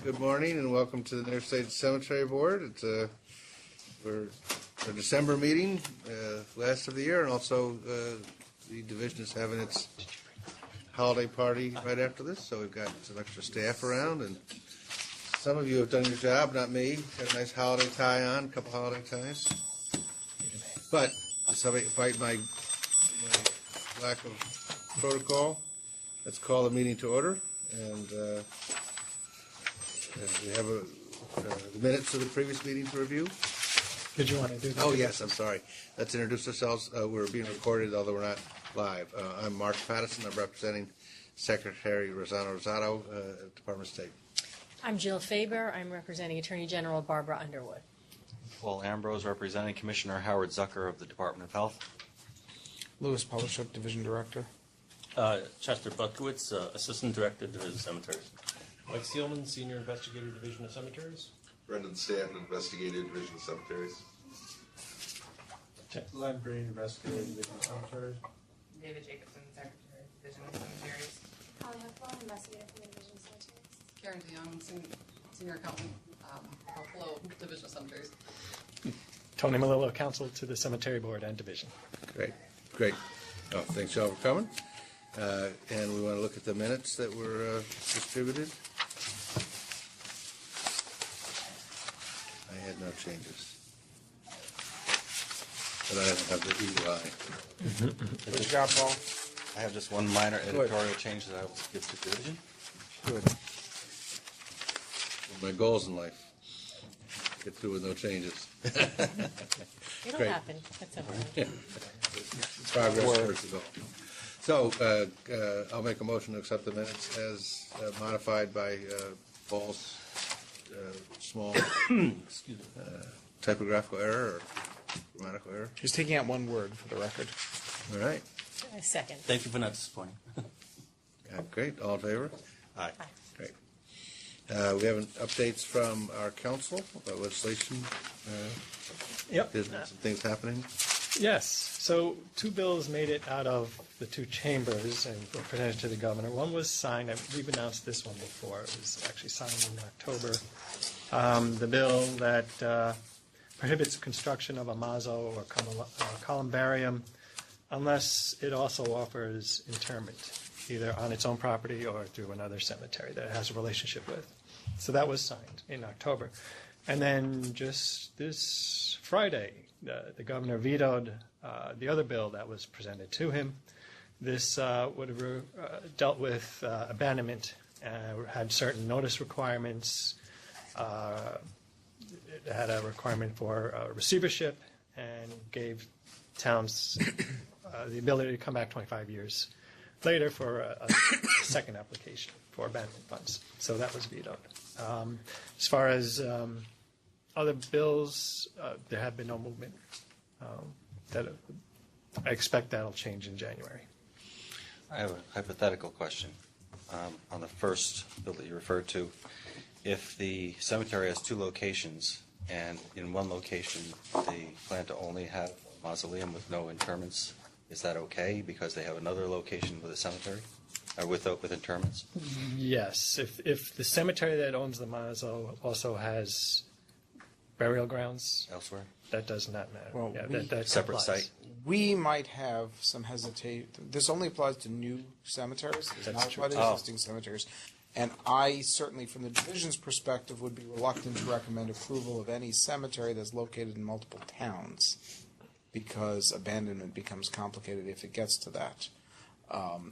Good morning and welcome to the Interstate Cemetery Board. It's our December meeting, last of the year, and also the division is having its holiday party right after this, so we've got some extra staff around, and some of you have done your job, not me. Got a nice holiday tie on, a couple holiday ties. But, despite my lack of protocol, let's call the meeting to order, and we have the minutes of the previous meeting to review. Did you want to do that? Oh, yes, I'm sorry. Let's introduce ourselves. We're being recorded, although we're not live. I'm Mark Patterson. I'm representing Secretary Rosanna Rosado, Department of State. I'm Jill Faber. I'm representing Attorney General Barbara Underwood. Paul Ambrose, representing Commissioner Howard Zucker of the Department of Health. Louis Polishuk, Division Director. Chester Butkowitz, Assistant Director, Division of Cemeteries. Mike Steelman, Senior Investigator, Division of Cemeteries. Brendan Stanton, Investigator, Division of Cemeteries. Len Green, Investigator, Division of Cemeteries. David Jacobson, Secretary, Division of Cemeteries. Holly Huffman, Investigator for the Division of Cemeteries. Karen DeYoung, Senior Accountant, Buffalo, Division of Cemeteries. Tony Melillo, Counsel to the Cemetery Board and Division. Great. Oh, thanks y'all for coming. And we want to look at the minutes that were distributed. I had no changes. But I don't have the eagle eye. What you got, Paul? I have just one minor editorial change that I will give to the division. Good. My goals in life. Get through with no changes. It'll Great. happen. That's okay. Progress towards the goal. So, I'll make a motion to accept the minutes as modified by Paul's small typographical error or grammatical error. He's taking out one word for the record. All right. A second. Thank you for not disappointing. Great. All in favor? Aye. Great. We have updates from our council about legislation. Yep. There's some things happening. Yes. So two bills made it out of the two chambers and were presented to the governor. One was signed. We've announced this one before. It was actually signed in October. The bill that prohibits construction of a mauso or columbarium unless it also offers interment, either on its own property or through another cemetery that it has a relationship with. So that was signed in October. And then just this Friday, the governor vetoed the other bill that was presented to him. This would have dealt with abandonment, had certain notice requirements. It had a requirement for receivership and gave towns the ability to come back 25 years later for a second application for abandonment funds. So that was vetoed. As far as other bills, there have been no movement. I expect that'll change in January. I have a hypothetical question. On the first bill that you referred to, if the cemetery has two locations and in one location they plan to only have a mausoleum with no interments, is that okay because they have another location with a cemetery or with interments? Yes. If the cemetery that owns the mauso also has burial grounds Elsewhere? that does not matter. Well, that Separate complies. site? We might have some hesitation. This only applies to new cemeteries. It does That's not true. apply to existing cemeteries. And I certainly, from the division's perspective, would be reluctant to recommend approval of any cemetery that's located in multiple towns because abandonment becomes complicated if it gets to that.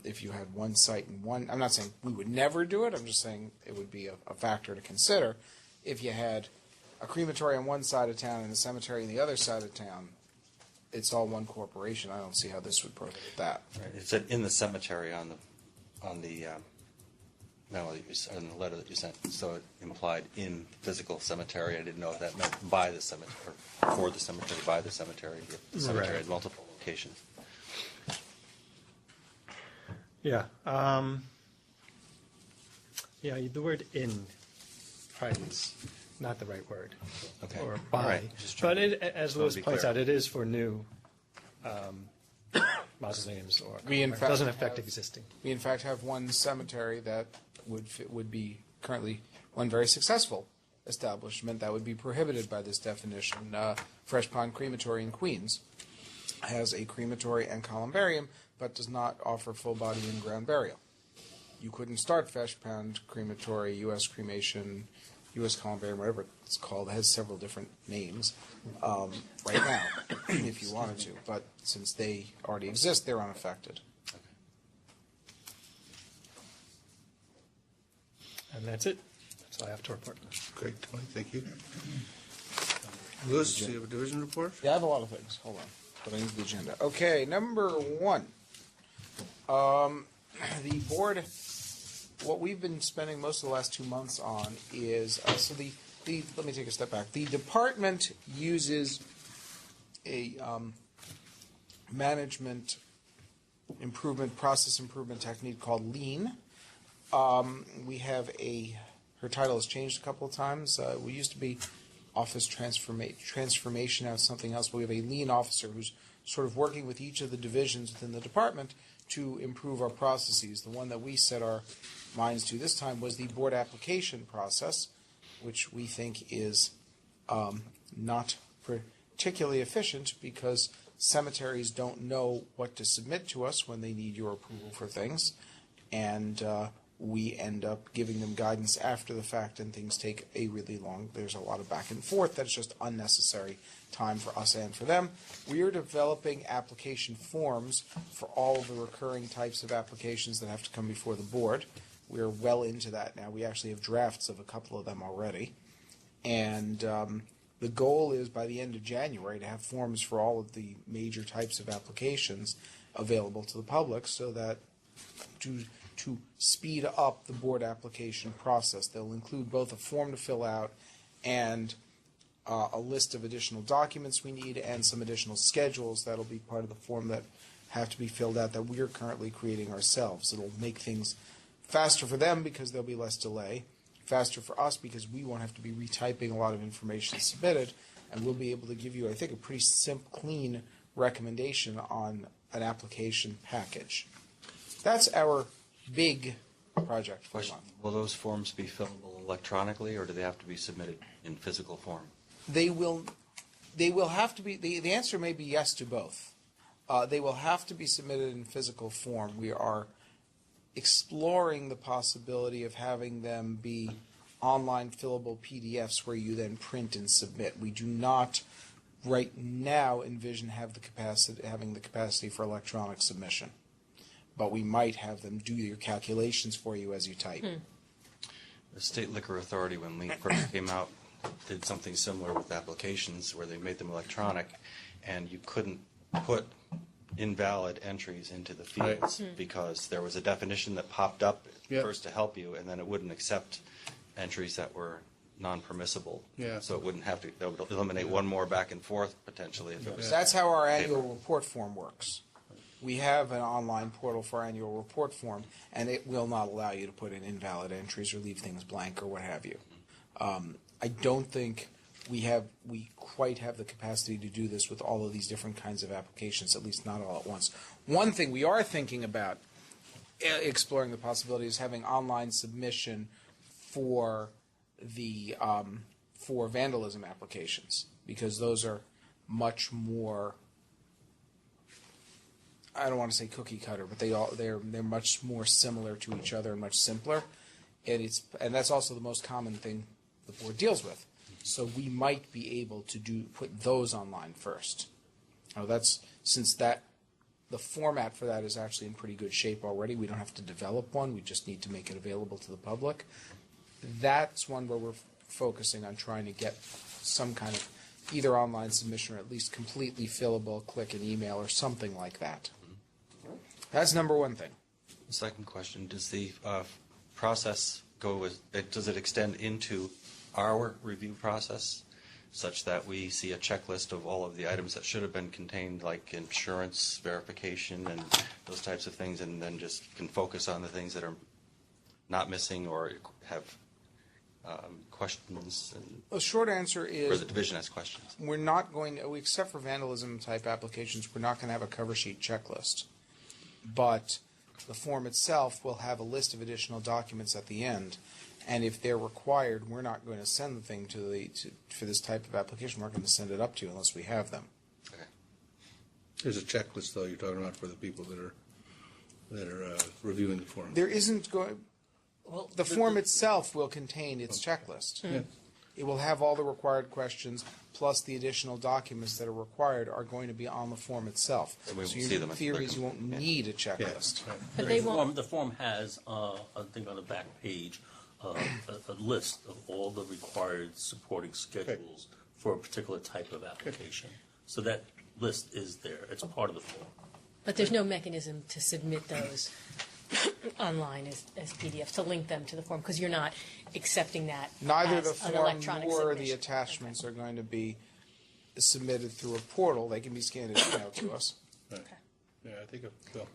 If you had one site in one, I'm not saying we would never do it, I'm just saying it would be a factor to consider. If you had a crematory on one side of town and a cemetery on the other side of town, it's all one corporation. I don't see how this would prohibit that. Right. It said in the cemetery on the memo that you sent, in the letter that you sent, so it implied in physical cemetery. I didn't know if that meant by the cemetery, or for the cemetery, by the cemetery, if the cemetery Right. had multiple locations. Yeah. The word in probably is not the right word. Okay. Or All by. right. Just trying But as to Louis be points clear. out, it is for new mausoleums or We, in fact, doesn't affect have- existing. We in fact have one cemetery that would be currently one very successful establishment that would be prohibited by this definition, Fresh Pond Crematory in Queens, has a crematory and columbarium, but does not offer full body in-ground burial. You couldn't start Fresh Pond Crematory, U.S. Cremation, U.S. Columbarium, whatever it's called. It has several different names right now, if you wanted to. But since they already exist, they're unaffected. And that's it. That's all I have to report. Great, Tony, thank you. Louis, do you have a division report? Yeah, I have a lot of things. Hold on. But I need the agenda. Okay, number one. The board, what we've been spending most of the last 2 months on is, let me take a step back. The department uses a management improvement, process improvement technique called Lean. We have her title has changed a couple of times. We used to be office transformation, now it's something else, but we have a Lean officer who's sort of working with each of the divisions within the department to improve our processes. The one that we set our minds to this time was the board application process, which we think is not particularly efficient because cemeteries don't know what to submit to us when they need your approval for things, and we end up giving them guidance after the fact, and things take a really long. There's a lot of back and forth that's just unnecessary time for us and for them. We are developing application forms for all of the recurring types of applications that have to come before the board. We're well into that now. We actually have drafts of a couple of them already. And the goal is by the end of January to have forms for all of the major types of applications available to the public so that to speed up the board application process. They'll include both a form to fill out and a list of additional documents we need and some additional schedules that'll be part of the form that have to be filled out that we're currently creating ourselves. It'll make things faster for them because there'll be less delay, faster for us because we won't have to be retyping a lot of information submitted, and we'll be able to give you, I think, a pretty simple, clean recommendation on an application package. That's our big project for the Question, month. will those forms be fillable electronically, or do they have to be submitted in physical form? They will have to be, the answer may be yes to both. They will have to be submitted in physical form. We are exploring the possibility of having them be online fillable PDFs where you then print and submit. We do not right now envision having the capacity for electronic submission, but we might have them do your calculations for you as you type. The State Liquor Authority, when Lean first came out, did something similar with applications where they made them electronic, and you couldn't put invalid entries into the fields because there was a definition that popped up first to help you, and then it wouldn't accept entries that were non-permissible. Yeah. So it wouldn't have to, that would eliminate one more back and forth potentially if it was. That's how our annual report form works. We have an online portal for our annual report form, and it will not allow you to put in invalid entries or leave things blank or what have you. I don't think we quite have the capacity to do this with all of these different kinds of applications, at least not all at once. One thing we are thinking about exploring the possibility is having online submission for the for vandalism applications, because those are much more, I don't want to say cookie cutter, but they're much more similar to each other and much simpler, and that's also the most common thing the board deals with. So we might be able to put those online first. Now the format for that is actually in pretty good shape already. We don't have to develop one. We just need to make it available to the public. That's one where we're focusing on trying to get some kind of either online submission or at least completely fillable, click an email or something like that. That's number one thing. The second question, does the process does it extend into our review process such that we see a checklist of all of the items that should have been contained, like insurance verification and those types of things, and then just can focus on the things that are not missing or have questions? The short answer is, or the division has questions. we're not going to, except for vandalism type applications, we're not going to have a cover sheet checklist. But the form itself will have a list of additional documents at the end. And if they're required, we're not going to send the thing for this type of application. We're not going to send it up to you unless we have them. There's a checklist, though, you're talking about for the people that are reviewing the form. There isn't going. Well, The form itself will contain its checklist. Yeah. It will have all the required questions, plus the additional documents that are required are going to be on the form itself. And we won't So see your them. theory is you won't Yeah. need a checklist. Right. But they won't, The form has, I think on the back page, a list of all the required supporting schedules for a particular type of application. So that list is there. It's part of the form. but there's no mechanism to submit those online as PDFs, to link them to the form, because you're not accepting that Neither as the an form electronic nor the submission. attachments are going to be submitted through a portal. They can be scanned and emailed to us. Right. Yeah, I think, well,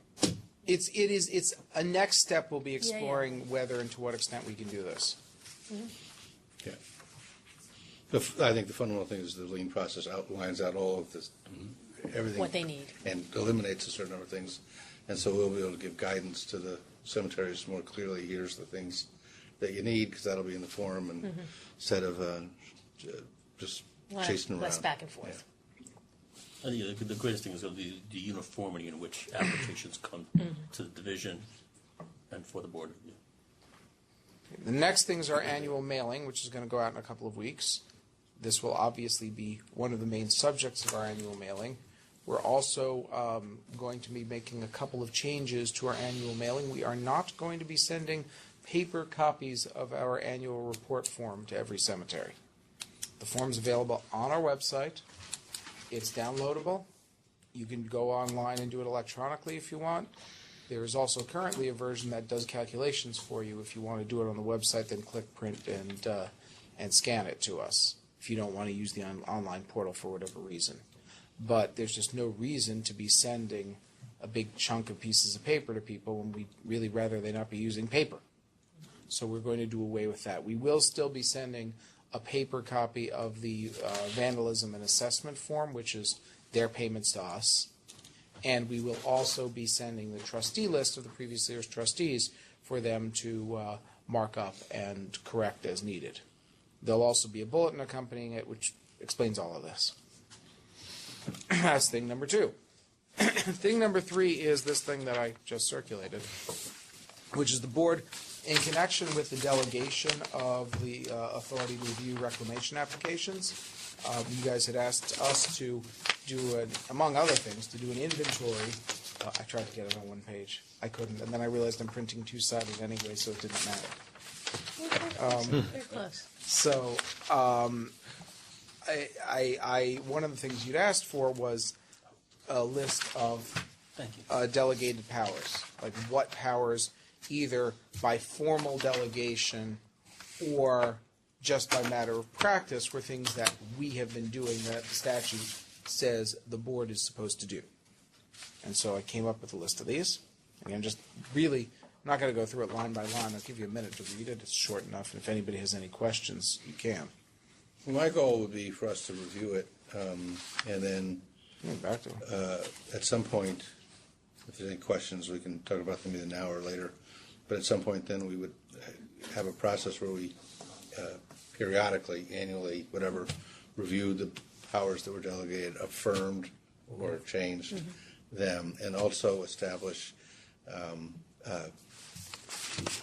It's a next step. We'll be yeah. exploring whether and to what extent we can do this. yeah. I think the fundamental thing is the lien process outlines out all of this, everything. What they need. And eliminates a certain number of things. And so we'll be able to give guidance to the cemeteries more clearly. Here's the things that you need, because that'll be in the form, and instead of just chasing around. Less back and forth. I think the greatest thing is going to be the uniformity in which applications come to the division and for the board review. The next thing is our annual mailing, which is going to go out in a couple of weeks. This will obviously be one of the main subjects of our annual mailing. We're also going to be making a couple of changes to our annual mailing. We are not going to be sending paper copies of our annual report form to every cemetery. The form's available on our website. It's downloadable. You can go online and do it electronically if you want. There is also currently a version that does calculations for you. If you want to do it on the website, then click print and scan it to us, if you don't want to use the online portal for whatever reason. But there's just no reason to be sending a big chunk of pieces of paper to people when we really rather they not be using paper. So we're going to do away with that. We will still be sending a paper copy of the vandalism and assessment form, which is their payments to us. And we will also be sending the trustee list of the previous year's trustees for them to mark up and correct as needed. There'll also be a bulletin accompanying it, which explains all of this. That's thing number 2. Thing number 3 is this thing that I just circulated, which is the board, in connection with the delegation of the authority to review reclamation applications. You guys had asked us to do, among other things, to do an inventory. I tried to get it on one page. I couldn't, and then I realized I'm printing two-sided anyway, so it didn't matter. Very close. So, I one of the things you'd asked for was a list of Thank you. delegated powers, like what powers, either by formal delegation or just by matter of practice, were things that we have been doing that the statute says the board is supposed to do. And so I came up with a list of these. Again, just really, I'm not going to go through it line by line. I'll give you a minute to read it. It's short enough. And if anybody has any questions, you can. Well, my goal would be for us to review it, and then Back to it. at some point, if there's any questions, we can talk about them either now or later. But at some point, then we would have a process where we periodically, annually, whatever, review the powers that were delegated, affirmed or changed them, and also establish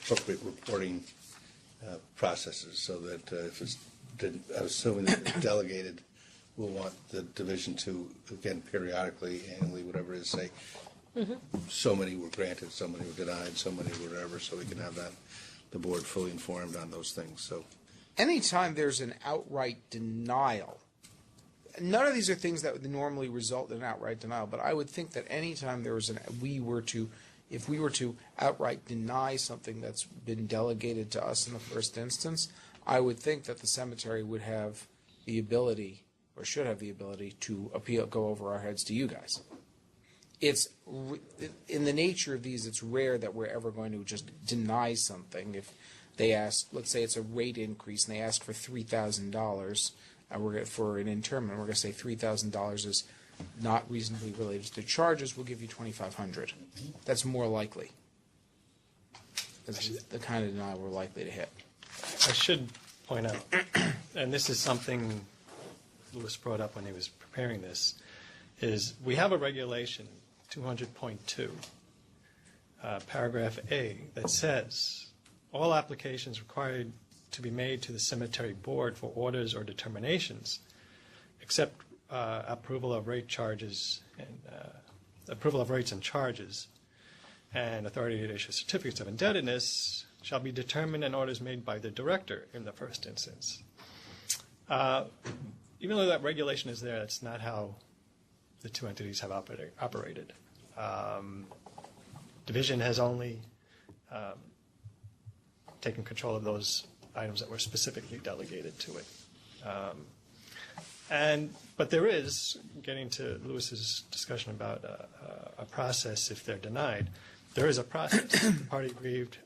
appropriate reporting processes, so that if it's, assuming that it's delegated, we'll want the division to, again, periodically, annually, whatever it is, say, so many were granted, so many were denied, so many were whatever, so we can have that, the board fully informed on those things. So, Anytime there's an outright denial, none of these are things that would normally result in an outright denial, but I would think that anytime there was if we were to outright deny something that's been delegated to us in the first instance, I would think that the cemetery would have the ability, or should have the ability, to appeal, go over our heads to you guys. It's in the nature of these, it's rare that we're ever going to just deny something. If they ask, let's say it's a rate increase, and they ask for $3,000 for an interment, we're going to say $3,000 is not reasonably related to the charges. We'll give you $2,500. That's more likely. That's the kind of denial we're likely to hit. I should point out, and this is something Louis brought up when he was preparing this, is we have a regulation, 200.2, paragraph A, that says all applications required to be made to the cemetery board for orders or determinations, except approval of rate charges and approval of rates and charges, and authority to issue certificates of indebtedness shall be determined and orders made by the director in the first instance. Even though that regulation is there, that's not how the two entities have operated. Division has only taken control of those items that were specifically delegated to it. But there is, getting to Lewis's discussion about a process if they're denied, there is a process. The party aggrieved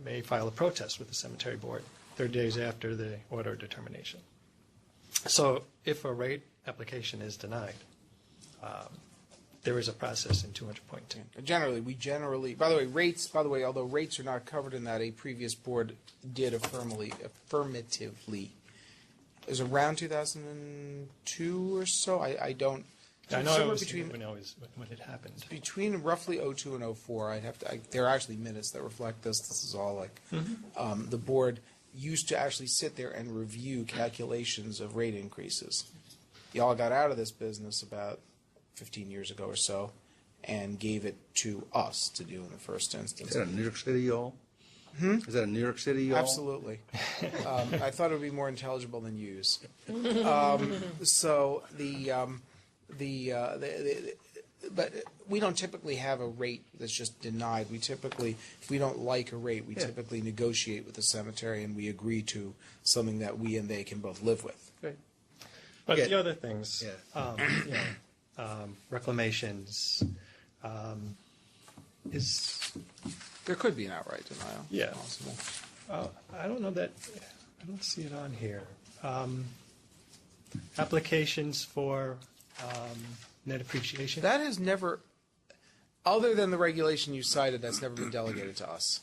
may file a protest with the cemetery board 30 days after the order of determination. So if a rate application is denied, there is a process in 200.2. Generally, by the way, although rates are not covered in that, a previous board did affirmatively. It was around 2002 or so. I don't. I know it was when it happened. Between roughly 02 and 04, there are actually minutes that reflect this. This is all like the board used to actually sit there and review calculations of rate increases. Y'all got out of this business about 15 years ago or so and gave it to us to do in the first instance. Is that a New York City y'all? Is that a New York City y'all? Absolutely. I thought it would be more intelligible than use. So but we don't typically have a rate that's just denied. We typically, if we don't like a rate, we typically negotiate with the cemetery and we agree to something that we and they can both live with. Great. But the other things, reclamations, is... There could be an outright denial. Yeah. Possible. I don't know that, I don't see it on here. Applications for net appreciation? That has never, other than the regulation you cited, that's never been delegated to us.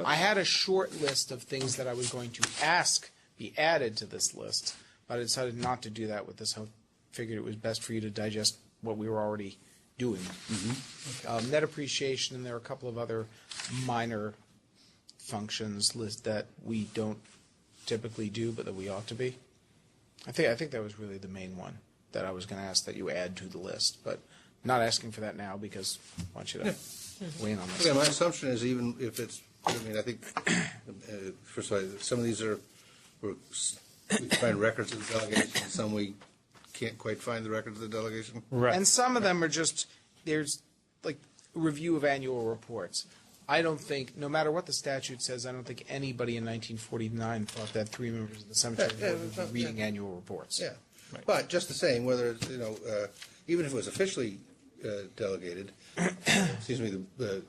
I had a short list of things that I was going to ask be added to this list, but I decided not to do that with this. I figured it was best for you to digest what we were already doing. Net appreciation, and there are a couple of other minor functions that we don't typically do, but that we ought to be. I think that was really the main one that I was going to ask that you add to the list, but not asking for that now because I want you to weigh in on this. Okay, my assumption is even if it's, I think, first of all, some of these we can find records of the delegation, some we can't quite find the records of the delegation. Right. And some of them are just, there's like review of annual reports. I don't think, no matter what the statute says, I don't think anybody in 1949 thought that 3 members of the cemetery board would be reading annual reports. Yeah, but just the same, whether it's, even if it was officially delegated, excuse me, the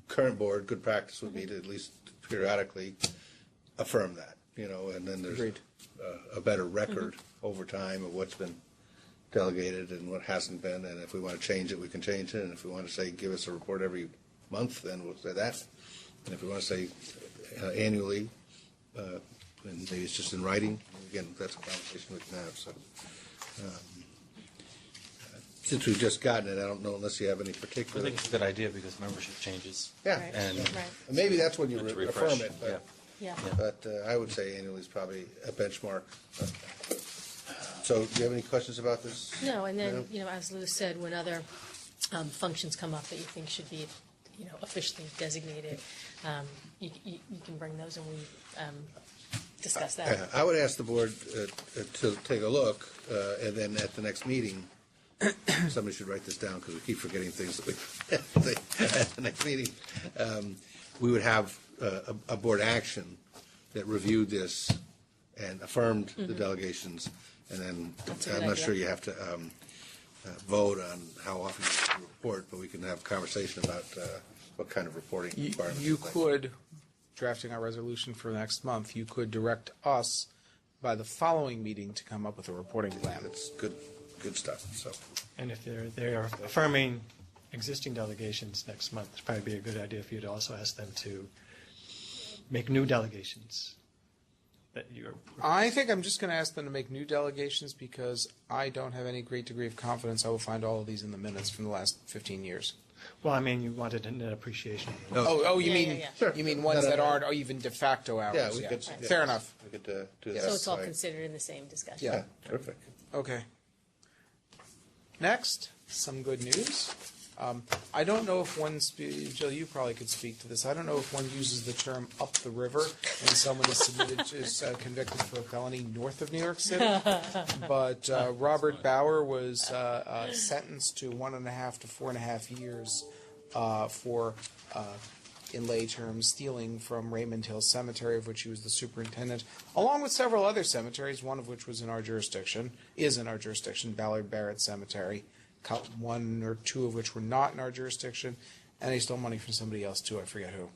current board, good practice would be to at least periodically affirm that, and then there's a better record over time of what's been delegated and what hasn't been, and if we want to change it, we can change it, and if we want to say give us a report every month, then we'll say that, and if we want to say annually, and maybe it's just in writing, again, that's a conversation we can have, so. Since we've just gotten it, I don't know unless you have any I particular. think it's a good idea because membership changes. Yeah, Right. And maybe that's when you to affirm refresh, it, but. Yeah. But I would say annually is probably a benchmark. So do you have any questions about this? No, and then, as Lou said, when other functions come up that you think should be, officially designated, you can bring those and we discuss that. I would ask the board to take a look, and then at the next meeting, somebody should write this down because we keep forgetting things that we at the next meeting. We would have a board action that reviewed this and affirmed the delegations, and then That's a good I'm not idea. sure you have to vote on how often you report, but we can have a conversation about what kind of reporting requirements. You could, drafting our resolution for next month, you could direct us by the following meeting to come up with a reporting plan. That's good stuff. So And if they're affirming existing delegations next month, it'd probably be a good idea for you to also ask them to make new delegations that you're? I think I'm just going to ask them to make new delegations because I don't have any great degree of confidence I will find all of these in the minutes from the last 15 years. Well, I mean, you wanted a net appreciation. Oh, you Yeah, mean yeah, yeah. Sure. you mean ones No, that no. aren't even de facto hours? Yeah, we could. yeah. Fair enough. We could do that. So it's all Right. considered in the same discussion. Yeah. Perfect. Okay. Next, some good news. I don't know if Jill, you probably could speak to this. I don't know if one uses the term "up the river" when someone is convicted for a felony north of New York City. But Robert Bauer was sentenced to 1.5 to 4.5 years for, in lay terms, stealing from Raymond Hill Cemetery, of which he was the superintendent, along with several other cemeteries, one of which was in our jurisdiction, Ballard Barrett Cemetery. One or two of which were not in our jurisdiction, and he stole money from somebody else too. I forget who.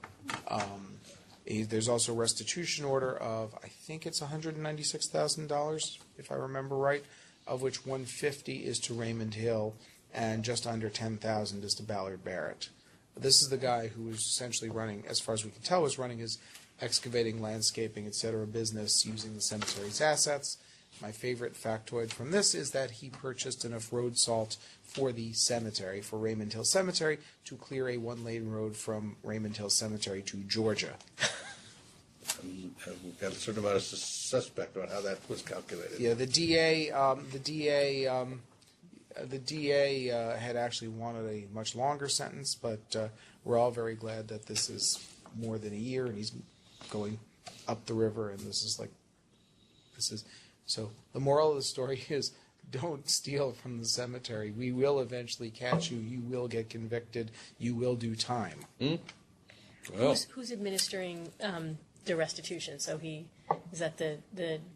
There's also a restitution order of I think it's $196,000 if I remember right, of which $150,000 is to Raymond Hill and just under $10,000 is to Ballard Barrett. This is the guy who was essentially running, as far as we can tell, was running his excavating, landscaping, etc. business using the cemetery's assets. My favorite factoid from this is that he purchased enough road salt for the cemetery, for Raymond Hill Cemetery, to clear a one-lane road from Raymond Hill Cemetery to Georgia. We've got a certain amount of suspect on how that was calculated. Yeah, the DA had actually wanted a much longer sentence, but we're all very glad that this is more than a year, and he's going up the river, and this is. So the moral of the story is don't steal from the cemetery. We will eventually catch you. You will get convicted. You will do time. Well, Who's administering the restitution? So is that the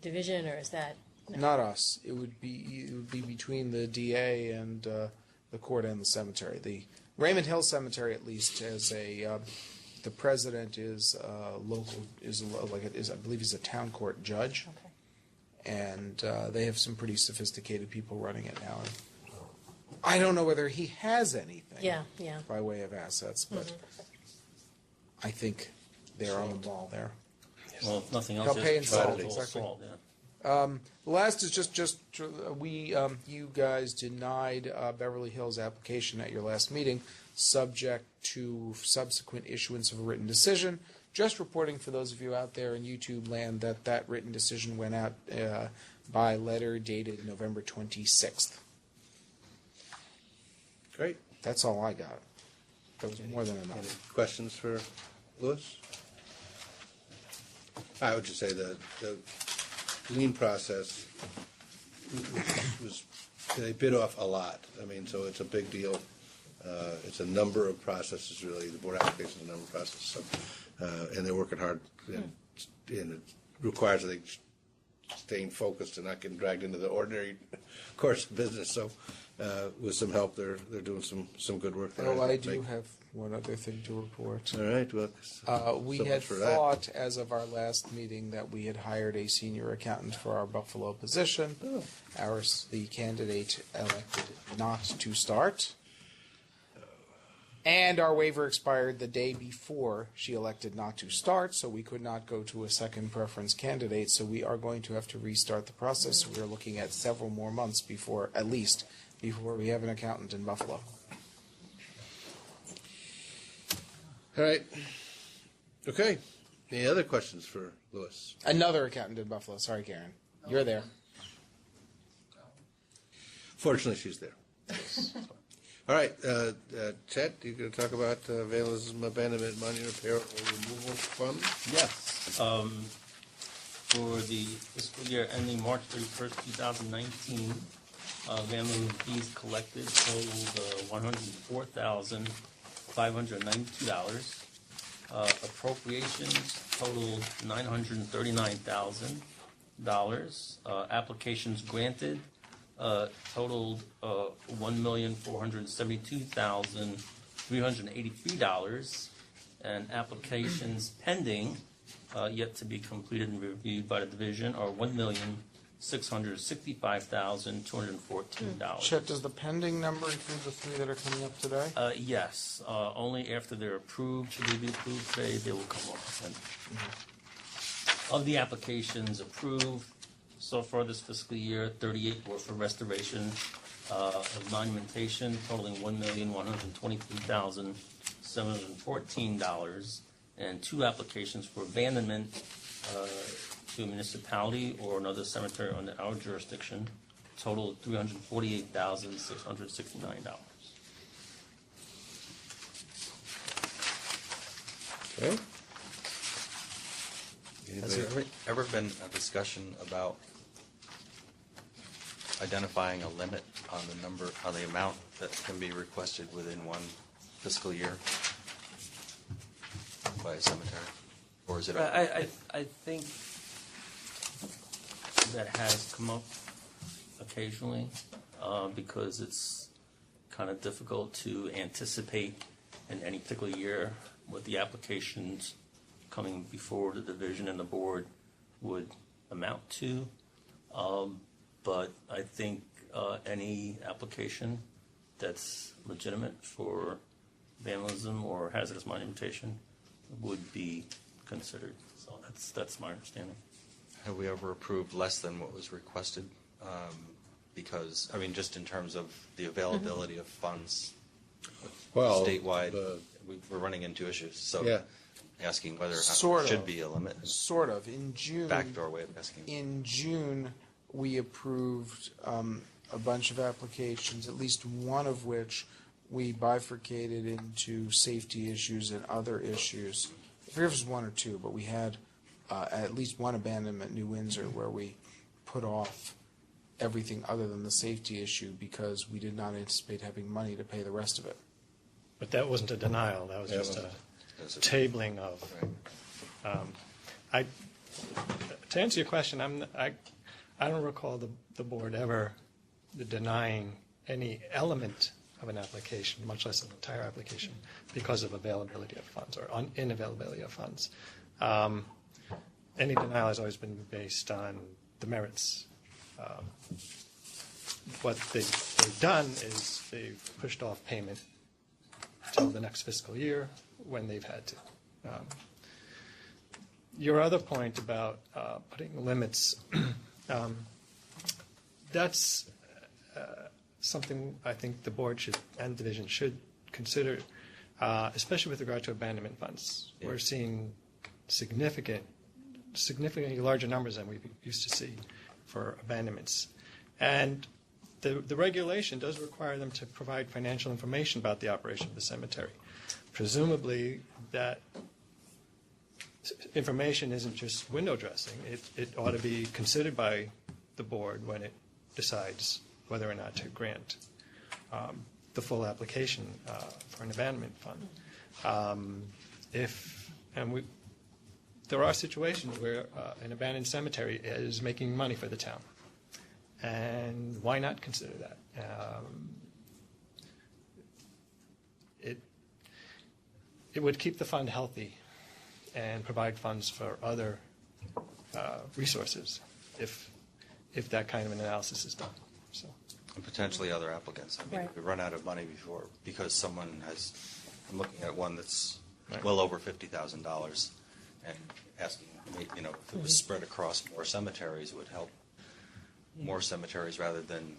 division or is that? No. Not us. It would be between the DA and the court and the cemetery. The Raymond Hill Cemetery, at least, has the president is local I believe he's a town court judge. Okay. And they have some pretty sophisticated people running it now. I don't know whether he has anything Yeah. by way of assets, but I think they're on the ball there. Well, if nothing else, They'll pay in just salt, all exactly. salt, yeah. The last is just you guys denied Beverly Hills' application at your last meeting, subject to subsequent issuance of a written decision. Just reporting for those of you out there in YouTube land that written decision went out by letter dated November 26th. great. That's all I got. That was more than Any enough. questions for Louis? I would just say the lien process was they bit off a lot. I mean, so it's a big deal. It's a number of processes, really. The board application is a number of processes. So, and they're working hard, and it requires, I think, staying focused and not getting dragged into the ordinary course of business. So, with some help, they're doing some good work there. Oh, I do have one other thing to report. All right. Well, We so had much for that. thought, as of our last meeting, that we had hired a senior accountant for our Buffalo position. Oh. The candidate elected not to start. And our waiver expired the day before she elected not to start, so we could not go to a second preference candidate. So we are going to have to restart the process. We are looking at several more months before we have an accountant in Buffalo. All right. Okay. Any other questions for Louis? Another accountant in Buffalo. Sorry, Karen. You're there. Fortunately, she's there. All right, Chet, you're going to talk about vandalism, abandonment, monument repair, or removal fund? Yes. For the fiscal year ending March 31st, 2019, vandalism fees collected totaled $104,592. Appropriations totaled $939,000. Applications granted totaled $1,472,383, and applications pending, yet to be completed and reviewed by the division, are $1,665,214. Chet, does the pending number include the three that are coming up today? Yes, only after they're approved. Should they be approved today, they will come off. And Of the applications approved so far this fiscal year, 38 were for restoration of monumentation totaling $1,123,714, and 2 applications for abandonment to a municipality or another cemetery under our jurisdiction, total $348,669. Okay. Has there ever been a discussion about identifying a limit on the amount that can be requested within one fiscal year by a cemetery? Or is it? I think that has come up occasionally because it's kind of difficult to anticipate in any particular year what the applications coming before the division and the board would amount to. But I think any application that's legitimate for vandalism or hazardous monumentation would be considered. So that's my understanding. Have we ever approved less than what was requested? Because, I mean, just in terms of the availability of funds Well, statewide, we're running into issues. So Yeah. asking whether or not Sort there should of. be a limit. Sort of. In June. Backdoor way of asking. In June, we approved a bunch of applications, at least one of which we bifurcated into safety issues and other issues. I forget if it was 1 or 2, but we had at least one abandonment in New Windsor where we put off everything other than the safety issue because we did not anticipate having money to pay the rest of it. But that wasn't a denial, that was That just a That's a- tabling of. To answer your question, I don't recall the board ever denying any element of an application, much less an entire application, because of availability of funds or inavailability of funds. Any denial has always been based on the merits. What they've done is they've pushed off payment till the next fiscal year when they've had to. Your other point about putting limits, that's something I think the board should and division should consider, especially with regard to abandonment funds. Yeah. We're seeing significantly larger numbers than we used to see for abandonments. And the regulation does require them to provide financial information about the operation of the cemetery. Presumably, that information isn't just window dressing. It ought to be considered by the board when it decides whether or not to grant the full application for an abandonment fund. There are situations where an abandoned cemetery is making money for the town. And why not consider that? It would keep the fund healthy and provide funds for other resources if that kind of an analysis is done. So, And potentially other applicants. I mean, Right. we run out of money before, because someone has, I'm looking at one that's Right. well over $50,000 and asking, if it Mm-hmm. was spread across more cemeteries, it would help more cemeteries rather than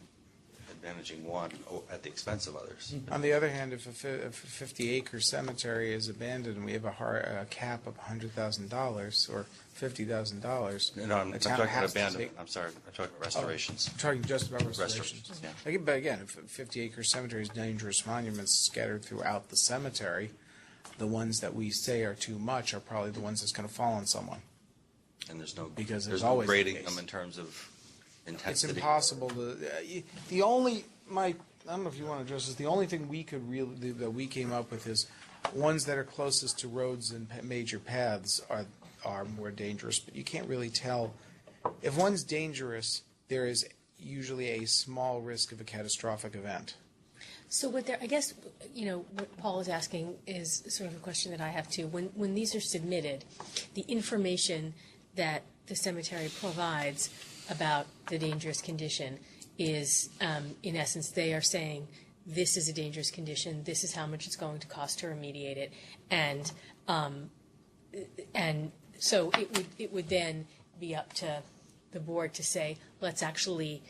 managing one at the expense of others. On the other hand, if a 50-acre cemetery is abandoned and we have a cap of $100,000 or $50,000, No, I'm the talking town about has to abandonment. take- I'm sorry, I'm talking about restorations. I'm talking just about restorations. Restorations, yeah. But again, if a 50-acre cemetery is dangerous monuments scattered throughout the cemetery, the ones that we say are too much are probably the ones that's going to fall on someone. And there's no, Because there's there's no always the grading case. them in terms of It's intensity. impossible to. The only I don't know if you want to address this. The only thing we could really that we came up with is ones that are closest to roads and major paths are more dangerous. But you can't really tell if one's dangerous. There is usually a small risk of a catastrophic event. So what I guess, what Paul is asking is sort of a question that I have too. When these are submitted, the information that the cemetery provides about the dangerous condition is, in essence, they are saying, this is a dangerous condition, this is how much it's going to cost to remediate it, and So it would then be up to the board to say, let's actually,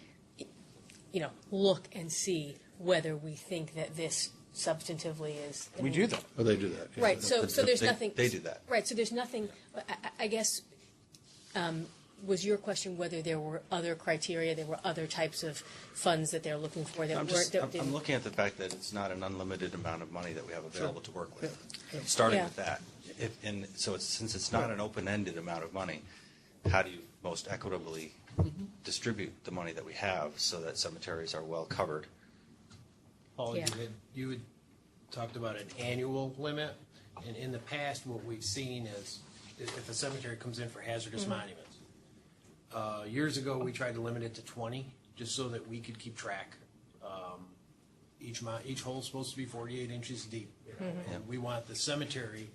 look and see whether we think that this substantively is. We do that. Oh, they do that. yeah. Right, so there's They- nothing. they do that. Right, so there's nothing, I guess, was your question whether there were other criteria, there were other types of funds that they're looking for that I'm weren't. that I'm didn't- looking at the fact that it's not an unlimited amount of money that we have available to work with. Starting Yeah. with that. And so since it's not an open-ended amount of money, how do you most equitably distribute the money that we have so that cemeteries are well covered? Paul, Yeah. you had talked about an annual limit, and in the past, what we've seen is if a cemetery comes in for hazardous monuments. Years ago, we tried to limit it to 20, just so that we could keep track. Each hole's supposed to be 48 inches deep, and we want the cemetery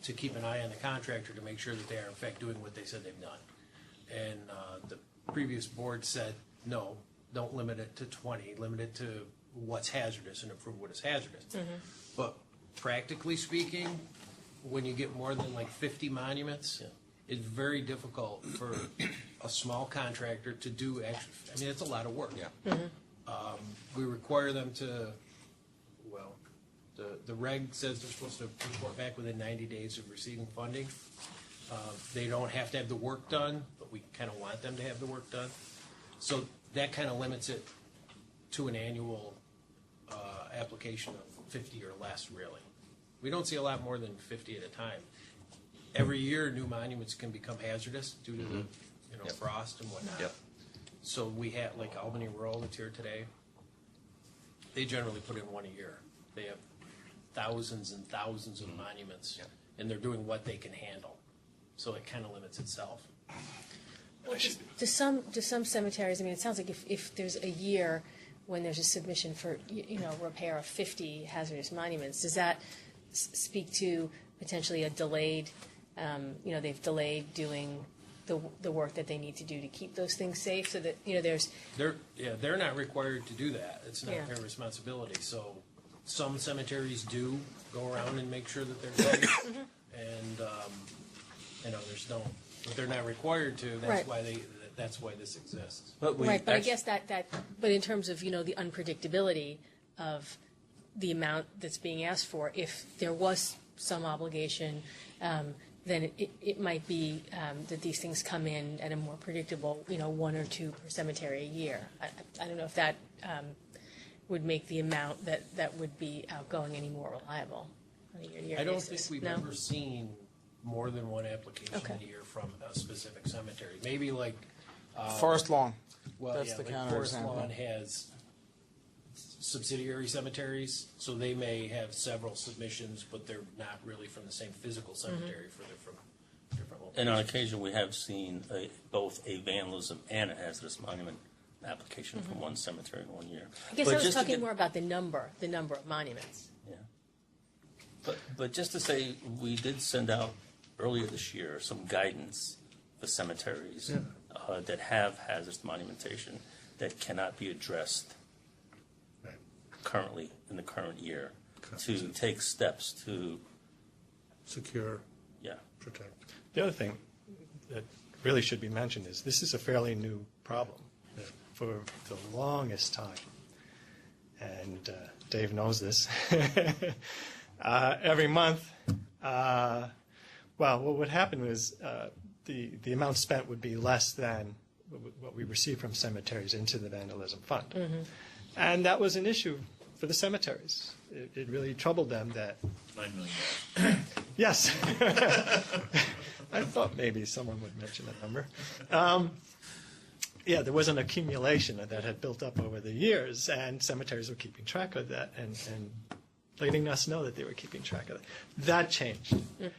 to keep an eye on the contractor to make sure that they are in fact doing what they said they've done. And the previous board said, no, don't limit it to 20, limit it to what's hazardous and approve what is hazardous. But practically speaking, when you get more than like 50 monuments, it's very difficult for a small contractor to do extra. I mean, it's a lot of work. Yeah. We require them to, well, the reg says they're supposed to report back within 90 days of receiving funding. They don't have to have the work done, but we kind of want them to have the work done. So that kind of limits it to an annual application of 50 or less, really. We don't see a lot more than 50 at a time. Every year, new monuments can become hazardous due to the Yep. frost and whatnot. Yep. So we have, like Albany Rural that's here today, they generally put in one a year. They have thousands and thousands of monuments, Yep. and they're doing what they can handle. So it kind of limits itself. To some cemeteries, I mean, it sounds like if there's a year when there's a submission for, repair of 50 hazardous monuments, does that speak to potentially a delayed, they've delayed doing the work that they need to do to keep those things safe, so that, there's, They're not required to do that. It's not Yeah. their responsibility. So some cemeteries do go around and make sure that they're safe, and others don't. But they're not required to. That's Right. That's why this exists. right, but I guess but in terms of, the unpredictability of the amount that's being asked for, if there was some obligation, then it might be that these things come in at a more predictable, 1 or 2 per cemetery a year. I don't know if that would make the amount that would be outgoing any more reliable on a year-to-year I don't basis. think we've No? ever seen more than one application Okay. a year from a specific cemetery. Maybe like Forest Lawn. Well, That's yeah, the like counter Forest example. Lawn has subsidiary cemeteries, so they may have several submissions, but they're not really from the same physical cemetery, for they're from different locations. And on occasion, we have seen both a vandalism and a hazardous monument application from one cemetery in 1 year. I guess But I was just to talking get- more about the number of monuments. Yeah. But just to say, we did send out earlier this year some guidance for cemeteries that have hazardous monumentation that cannot be addressed Right. currently in the current year to take steps to, Secure, yeah. protect. The other thing that really should be mentioned is this is a fairly new problem for the longest time. And Dave knows this. Every month, what would happen was the amount spent would be less than what we receive from cemeteries into the vandalism fund. And that was an issue for the cemeteries. It really troubled them that. $9 million. Yes. I thought maybe someone would mention that number. There was an accumulation that had built up over the years, and cemeteries were keeping track of that and letting us know that they were keeping track of it. That changed. It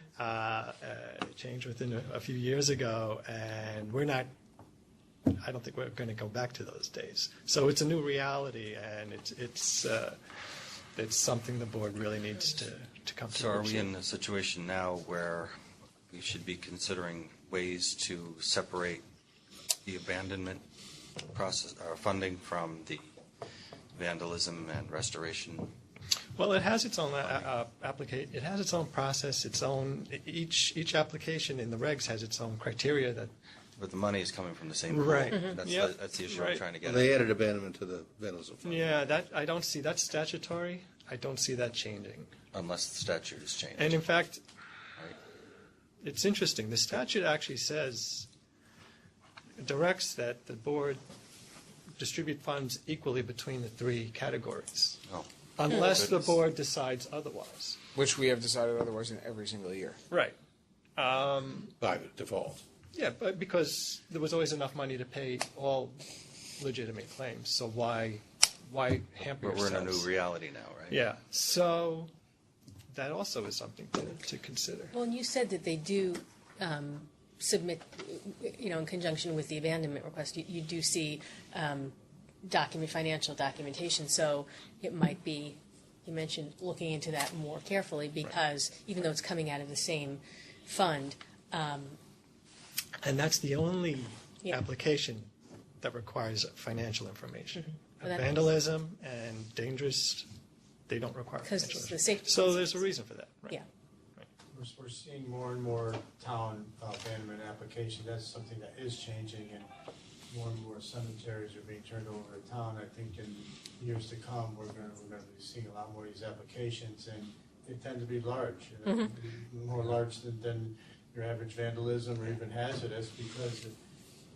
changed within a few years ago, and I don't think we're going to go back to those days. So it's a new reality, and it's something the board really needs to come to. So are grips we with. in a situation now where we should be considering ways to separate the abandonment process or funding from the vandalism and restoration? Well, it has its own it has its own process, its own, each application in the regs has its own criteria that, But the money is coming from the same pool. Right. That's, that's the issue I'm Right. trying to get They at. added abandonment to the vandalism fund. yeah, that, I don't see, that's statutory. I don't see that changing. Unless the statute is changed. And in fact, Right. it's interesting, the statute actually says, directs that the board distribute funds equally between the three categories, Oh, unless the Goodness. board decides otherwise. Which we have decided otherwise in every single year. Right. By default. Yeah, but because there was always enough money to pay all legitimate claims, so why hamper but we're in a yourselves? new reality now, right? Yeah, so that also is something to consider. Well, and you said that they do submit, in conjunction with the abandonment request, you do see financial documentation, so it might be, you mentioned looking into that more carefully, because even though it's coming out of the same fund, And that's the only Yeah. application that requires financial information. Well, that- Vandalism and dangerous, they don't require 'Cause financial it's the information. safety So there's a reason for that, right? yeah. We're seeing more and more town abandonment applications. That's something that is changing, and more cemeteries are being turned over to town. I think in years to come, we're gonna be seeing a lot more of these applications, and they tend to be large. More large than your average vandalism or even hazardous, because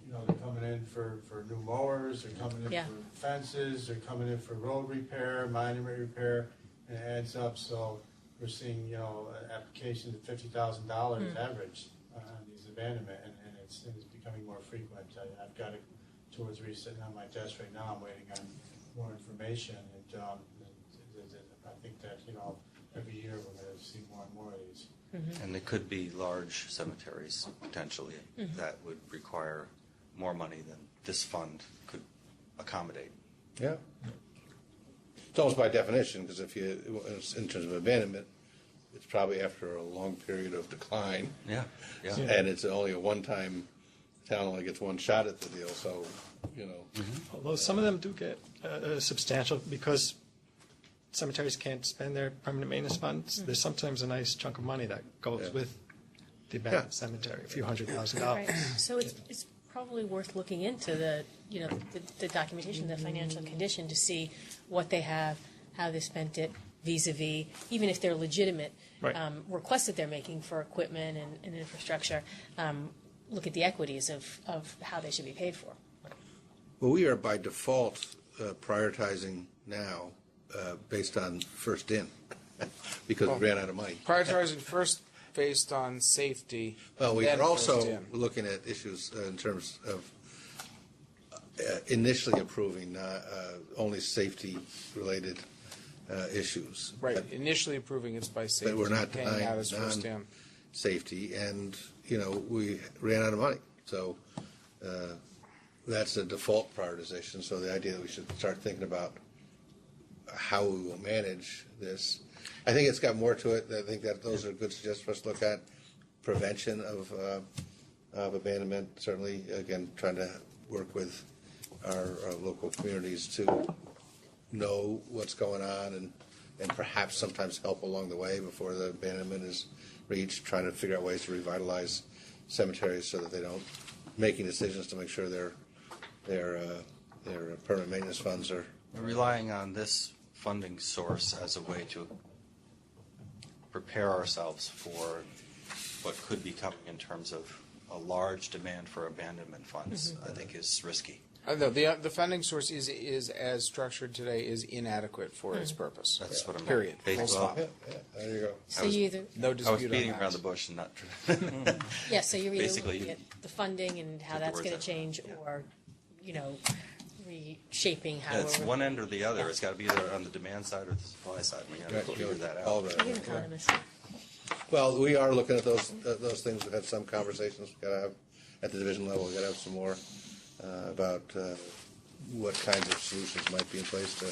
they're coming in for new mowers, they're coming in Yeah. for fences, they're coming in for road repair, monument repair, and it adds up. So we're seeing, applications of $50,000 average on these abandonment, and it's becoming more frequent. I've got 2 or 3 sitting on my desk right now. I'm waiting on more information, and I think that, every year we're going to see more and more of these. And there could be large cemeteries potentially that would require more money than this fund could accommodate. Yeah. It's almost by definition, because in terms of abandonment, it's probably after a long period of decline, Yeah, yeah. and it's only a one-time, the town only gets one shot at the deal, so, Although some of them do get substantial, because cemeteries can't spend their permanent maintenance funds, there's sometimes a nice chunk of money that goes Yeah. with the abandoned Yeah. cemetery, a few $100,000. Right. So it's probably worth looking into the documentation, the financial condition, to see what they have, how they spent it, vis-a-vis, even if they're legitimate Right. requests that they're making for equipment and infrastructure, look at the equities of how they should be paid for. well, we are by default prioritizing now based on first in, because we ran out of money. Prioritizing first based on safety. Well, we then are also first in. looking at issues in terms of initially approving only safety-related issues. Right, initially approving it's by safety. But we're not paying out as denying first in. non-safety, and, we ran out of money. So that's a default prioritization, so the idea that we should start thinking about how we will manage this. I think it's got more to it. I think that those are good suggestions for us to look at. Prevention of abandonment, certainly, again, trying to work with our local communities to know what's going on and perhaps sometimes help along the way before the abandonment is reached, trying to figure out ways to revitalize cemeteries so that they don't, making decisions to make sure their permanent maintenance funds are. We're relying on this funding source as a way to prepare ourselves for what could be coming in terms of a large demand for abandonment funds, I think is risky. No, the funding source is as structured today is inadequate for its purpose. That's what I'm. Period. Based- Full stop. Yeah, there you go. So was- you either, No I was dispute on beating that. around the bush and not. yeah, so you're either Basically, looking at the funding and how Took the that's words going out. to change, or, reshaping how Yeah, it's we're. one end or the other. It's got to be either on the demand side or the supply side. We got to Right, figure that all out. the- You're an economist. Well, we are looking at those things. We've had some conversations. We've got to have, at the division level, we've got to have some more about what kinds of solutions might be in place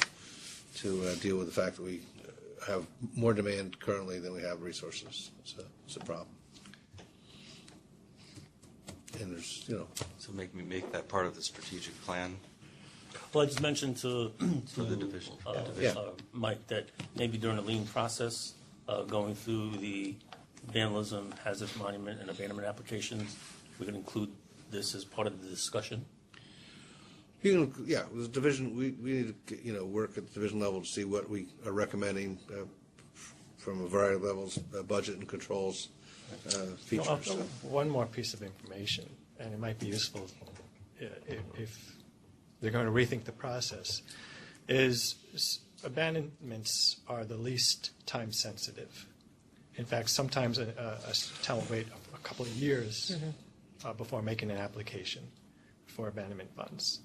to deal with the fact that we have more demand currently than we have resources. It's a problem. And there's, So make that part of the strategic plan. Well, I just mentioned to the division. Yeah. Mike, that maybe during the lien process, going through the vandalism, hazardous monument, and abandonment applications, we can include this as part of the discussion. You can, yeah, the division, we need to, work at the division level to see what we are recommending from a variety of levels, budget and controls, features. One more piece of information, and it might be useful if they're going to rethink the process, is abandonments are the least time sensitive. In fact, sometimes a town will wait a couple of years before making an application for abandonment funds.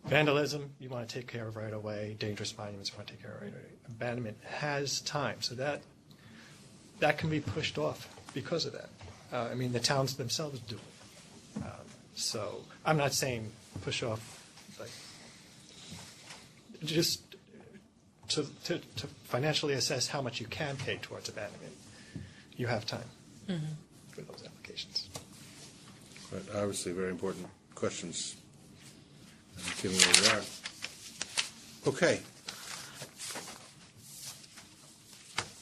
Vandalism, you want to take care of right away. Dangerous monuments, you want to take care of right away. Abandonment has time, so that can be pushed off because of that. I mean, the towns themselves do it. So I'm not saying push off, like, just to financially assess how much you can pay towards abandonment. You have time for those applications. But obviously, very important questions, given where we are. Okay.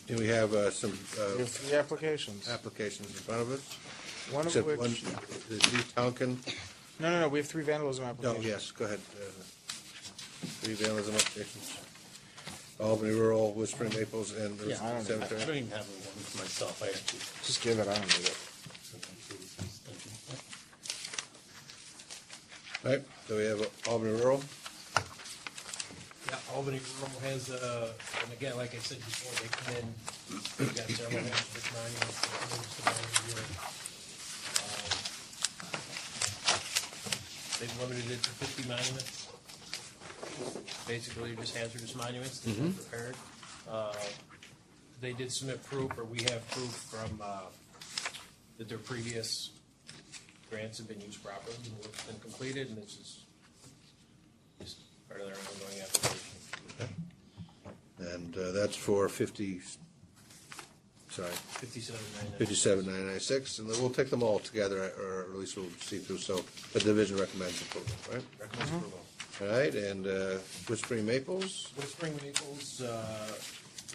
And we have some We have 3 applications. applications in front of us. One of Except which, one, the Tonkin. no, we have 3 vandalism No, applications. yes, go ahead. 3 vandalism applications. Albany Rural, Whispering Maples, and the I don't Cemetery. even have one for myself. I actually. Just give it, I don't need it. All right, so we have Albany Rural. Yeah, Albany Rural has, and again, like I said before, they come in, they've got several historic monuments, that moves the boundary here. They've limited it to 50 monuments. Basically, just hazardous monuments that are prepared. They did submit proof, or we have proof from, that their previous grants have been used properly and work's been completed, and this is just part of their ongoing application. And that's for 57,996, and then we'll take them all together, or at least we'll see through, so the division recommends approval, right? Recommends approval. All right, and Whispering Maples, Whispering Maples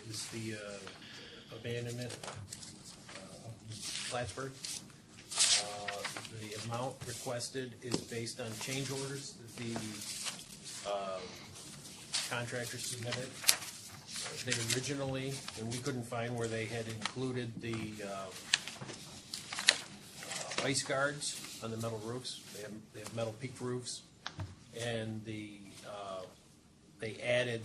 is the abandonment of Plattsburgh. The amount requested is based on change orders that the contractor submitted. They originally, and we couldn't find where they had included the ice guards on the metal roofs. They have metal peaked roofs, and they added,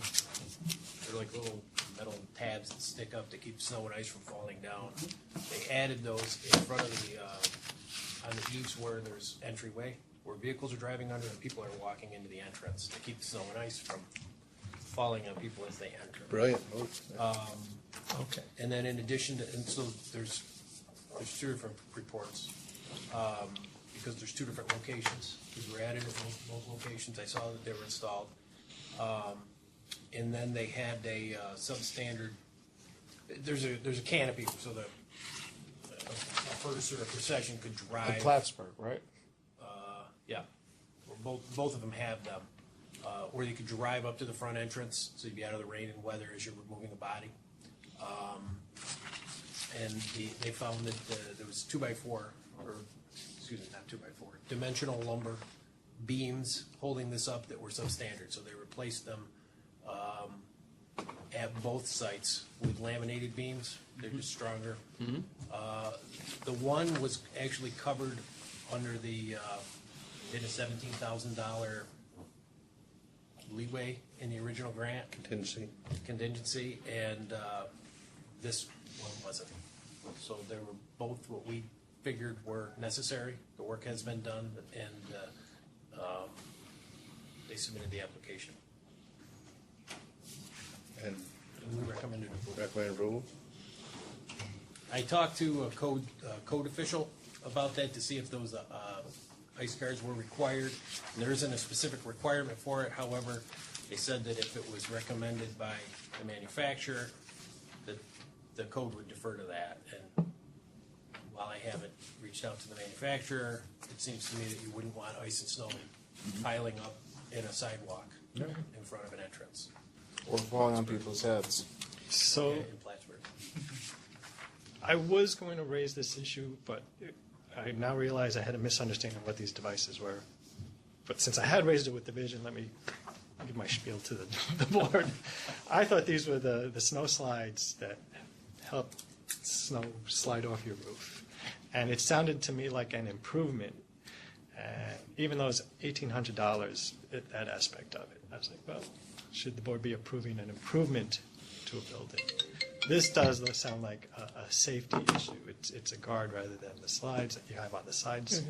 they're like little metal tabs that stick up to keep snow and ice from falling down. They added those in front of the on the eaves where there's entryway, where vehicles are driving under and people are walking into the entrance to keep the snow and ice from falling on people as they enter. brilliant. Okay. And then in addition to, and so there's 2 different reports, because there's 2 different locations. These were added at both locations. I saw that they were installed. And then they had a substandard, there's a canopy so that a person or a procession could At drive. Plattsburgh, right? Yeah, both of them have them, where you could drive up to the front entrance, so you'd be out of the rain and weather as you're removing a body. And they found that there was 2x4, or excuse me, not 2x4, dimensional lumber beams holding this up that were substandard, so they replaced them at both sites with laminated beams. They're just stronger. The one was actually covered under the did a $17,000 leeway in the original grant contingency, and this one wasn't. So they were both what we figured were necessary. The work has been done, and they submitted the application. And We recommended approval. recommend approval? I talked to a code official about that to see if those ice guards were required. And there isn't a specific requirement for it. However, they said that if it was recommended by the manufacturer, that the code would defer to that. And while I haven't reached out to the manufacturer, it seems to me that you wouldn't want ice and snow piling up in a sidewalk in front of an entrance Or falling on people's heads. So in Plattsburgh. I was going to raise this issue, but I now realize I had a misunderstanding of what these devices were. But since I had raised it with division, let me give my spiel to the board. I thought these were the snow slides that help snow slide off your roof. And it sounded to me like an improvement, even though it's $1,800, that aspect of it. I was like, well, should the board be approving an improvement to a building? This does sound like a safety issue. It's a guard rather than the slides that you have on the sides.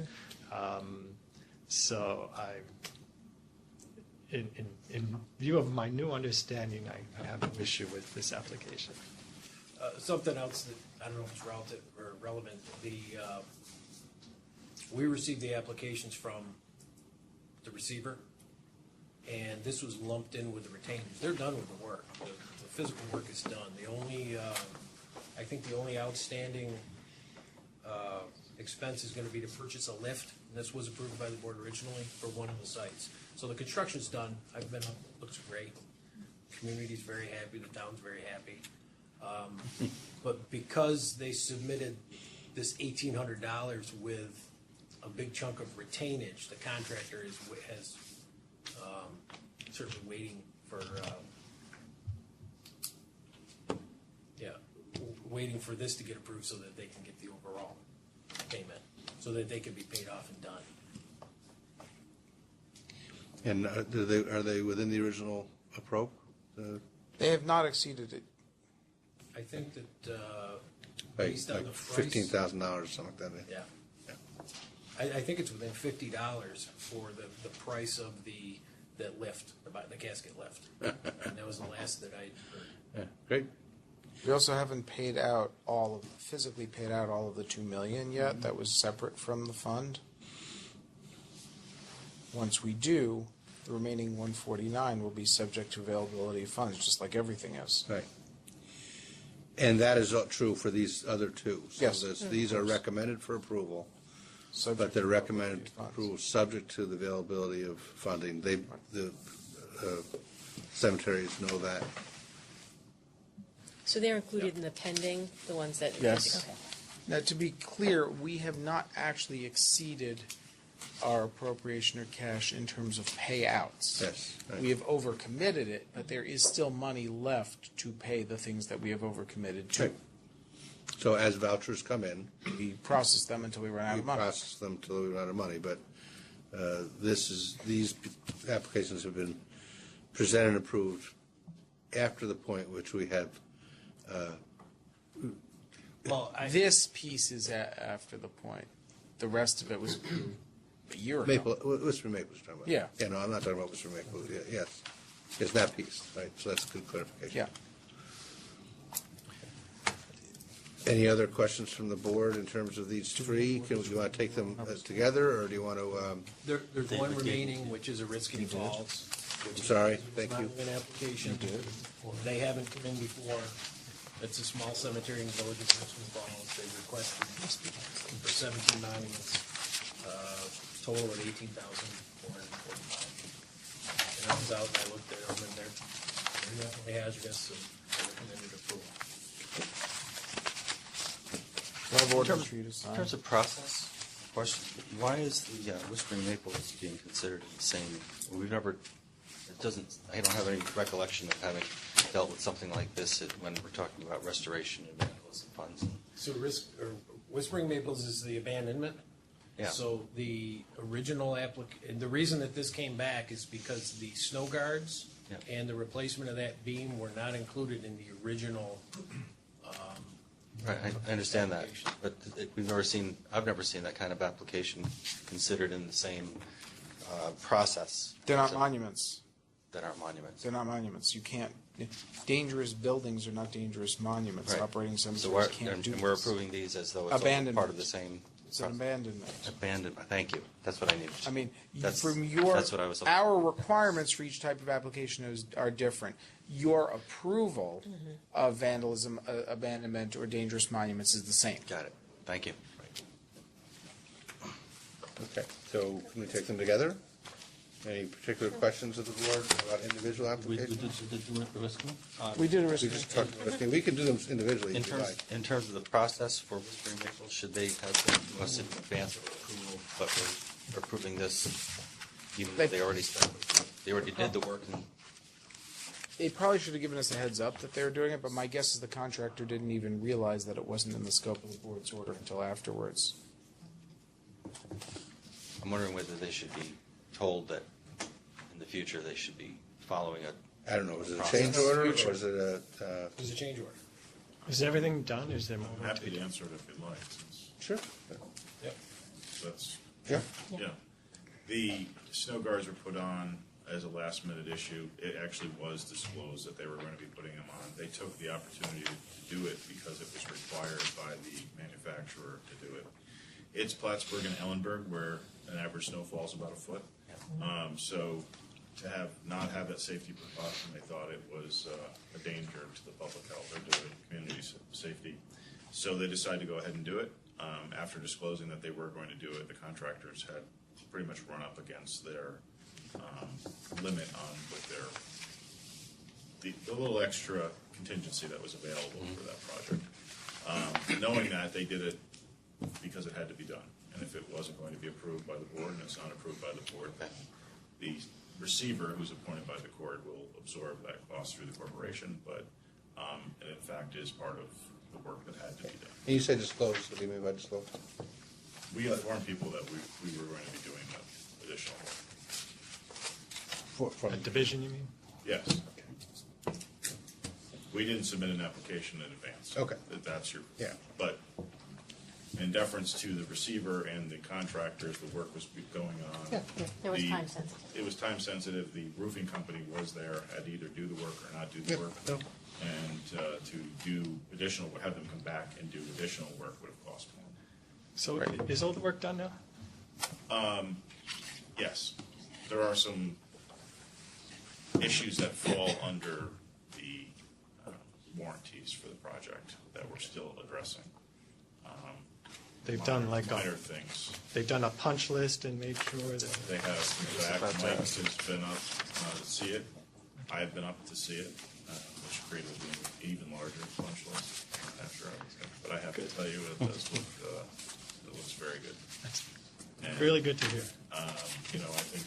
So in view of my new understanding, I have no issue with this application. Something else that, I don't know if it's relative or relevant, we received the applications from the receiver, and this was lumped in with the retainers. They're done with the work. The physical work is done. The only, I think the only outstanding expense is gonna be to purchase a lift, and this was approved by the board originally for one of the sites. So the construction's done. I've been up, it looks great. Community's very happy, the town's very happy. But because they submitted this $1,800 with a big chunk of retainage, the contractor has certainly waiting for, waiting for this to get approved so that they can get the overall payment, so that they can be paid off and done. And are they within the original approach? They have not exceeded it. I think that, Like based on the price. $15,000 or something like that. Yeah. I think it's within $50 for the price of that lift, the casket lift. And that was the last that I heard. Yeah, great. We also haven't physically paid out all of the $2 million yet. That was separate from the fund. Once we do, the remaining 149 will be subject to availability of funds, just like everything is. Right. And that is true for these other two. So Yes. These are recommended for approval, Subject but they're to recommended availability of funds. approval subject to the availability of funding. The cemeteries know that. So they're included in the pending, the ones that? Yes. Okay. Now, to be clear, we have not actually exceeded our appropriation or cash in terms of payouts. Yes. Right. We have overcommitted it, but there is still money left to pay the things that we have overcommitted to. Right. So as vouchers come in, We process them until we run out we of money. process them till we run out of money. But these applications have been presented and approved after the point which we have. Well, This piece is after the point. The rest of it was approved a year ago. Worcester Maple is talking about. Yeah. Yeah, no, I'm not talking about Worcester Maple. Yeah, yes. It's that piece, right? So that's a good clarification. Yeah. Any other questions from the board in terms of these three? Do you want to take them together, or do you want to, there's one remaining, which is Ariskany Falls. which Sorry, is thank you. not an application. They haven't come in before. It's a small cemetery in the village of Ariskany Falls. They requested for 17 monuments, total of 18,445. And I was out and I looked at them and they're definitely hazardous and I recommended approval. In terms of process, question, why is the Whispering Maples being considered the same? We've never, I don't have any recollection of having dealt with something like this when we're talking about restoration and vandalism funds. So Whispering Maples is the abandonment. Yeah. So the original the reason that this came back is because the snow guards Yeah. and the replacement of that beam were not included in the original. Right, I understand that, but I've never seen that kind of application considered in the same process. They're not monuments. That aren't monuments. They're not monuments. You can't, dangerous buildings are not dangerous monuments. Right. Operating So cemeteries can't do and we're this. approving these as though it's all Abandonment. part of the same. It's an abandonment. Abandonment, thank you. That's what I needed. I mean, That's what I was. our requirements for each type of application are different. Your approval of vandalism, abandonment, or dangerous monuments is the same. Got it. Thank you. Okay, so can we take them together? Any particular questions of the board about individual We did applications? the risk one? We did a We risk. just talked about, we can do them individually In if you terms, like. in terms of the process for Whispering Maples, should they have been requested in advance of approval, but we're approving this even though they already started, they already did the work and They probably should have given us a heads up that they were doing it, but my guess is the contractor didn't even realize that it wasn't in the scope of the board's order until afterwards. I'm wondering whether they should be told that in the future they should be following a. I don't know, is it a Process. change order or is it a, There's a change order. Is everything done? Is there more? I'm happy to answer it if you'd like, since sure, Yep. that's, yeah, yeah. The snow guards were put on as a last-minute issue. It actually was disclosed that they were going to be putting them on. They took the opportunity to do it because it was required by the manufacturer to do it. It's Plattsburgh and Ellenburg, where an average snowfall is about a foot. So to not have that safety precaution, they thought it was a danger to the public health or to the community safety. So they decided to go ahead and do it. After disclosing that they were going to do it, the contractors had pretty much run up against their limit on with the little extra contingency that was available for that project. Knowing that, they did it because it had to be done. And if it wasn't going to be approved by the board, and it's not approved by the board, then the receiver, who's appointed by the court, will absorb that cost through the corporation, but it in fact is part of the work that had to be done. and you say disclose, what do you mean by disclose? We informed people that we were going to be doing the additional work. From, A division, you mean? Yes. We didn't submit an application in advance. Okay. That's your. Yeah. But in deference to the receiver and the contractors, the work was going on. It was The- time sensitive. It was time sensitive. The roofing company was there, had to either do the work or not do the Yeah, work. no. And to do additional, have them come back and do additional work would have cost more. So is all the work done now? Yes, there are some issues that fall under the warranties for the project that we're still addressing. They've done like Minor things. they've done a punch list and made sure that. They have, in fact, Mike has been up to see it. I have been up to see it, which created an even larger punch list after I was there. But I have to tell you, it does look, it looks very good. And, Really good to hear. You know, I think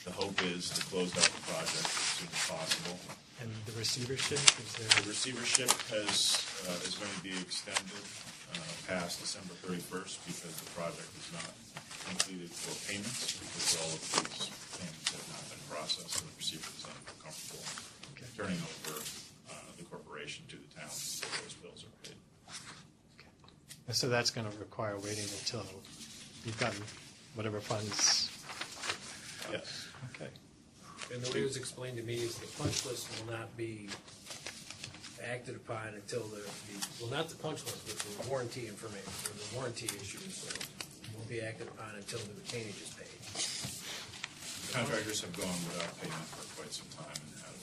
the hope is to close out the project as soon as possible. And the receivership, is The there? receivership is going to be extended past December 31st because the project is not completed for payments because all of these payments have not been processed. So the receiver is not comfortable turning over the corporation to the town until those bills are paid. So that's going to require waiting until you've gotten whatever funds. Yes. Okay. And the way it was explained to me is the punch list will not be acted upon until well, not the punch list, but the warranty information, or the warranty issues won't be acted upon until the retainage is paid. Contractors have gone without payment for quite some time and have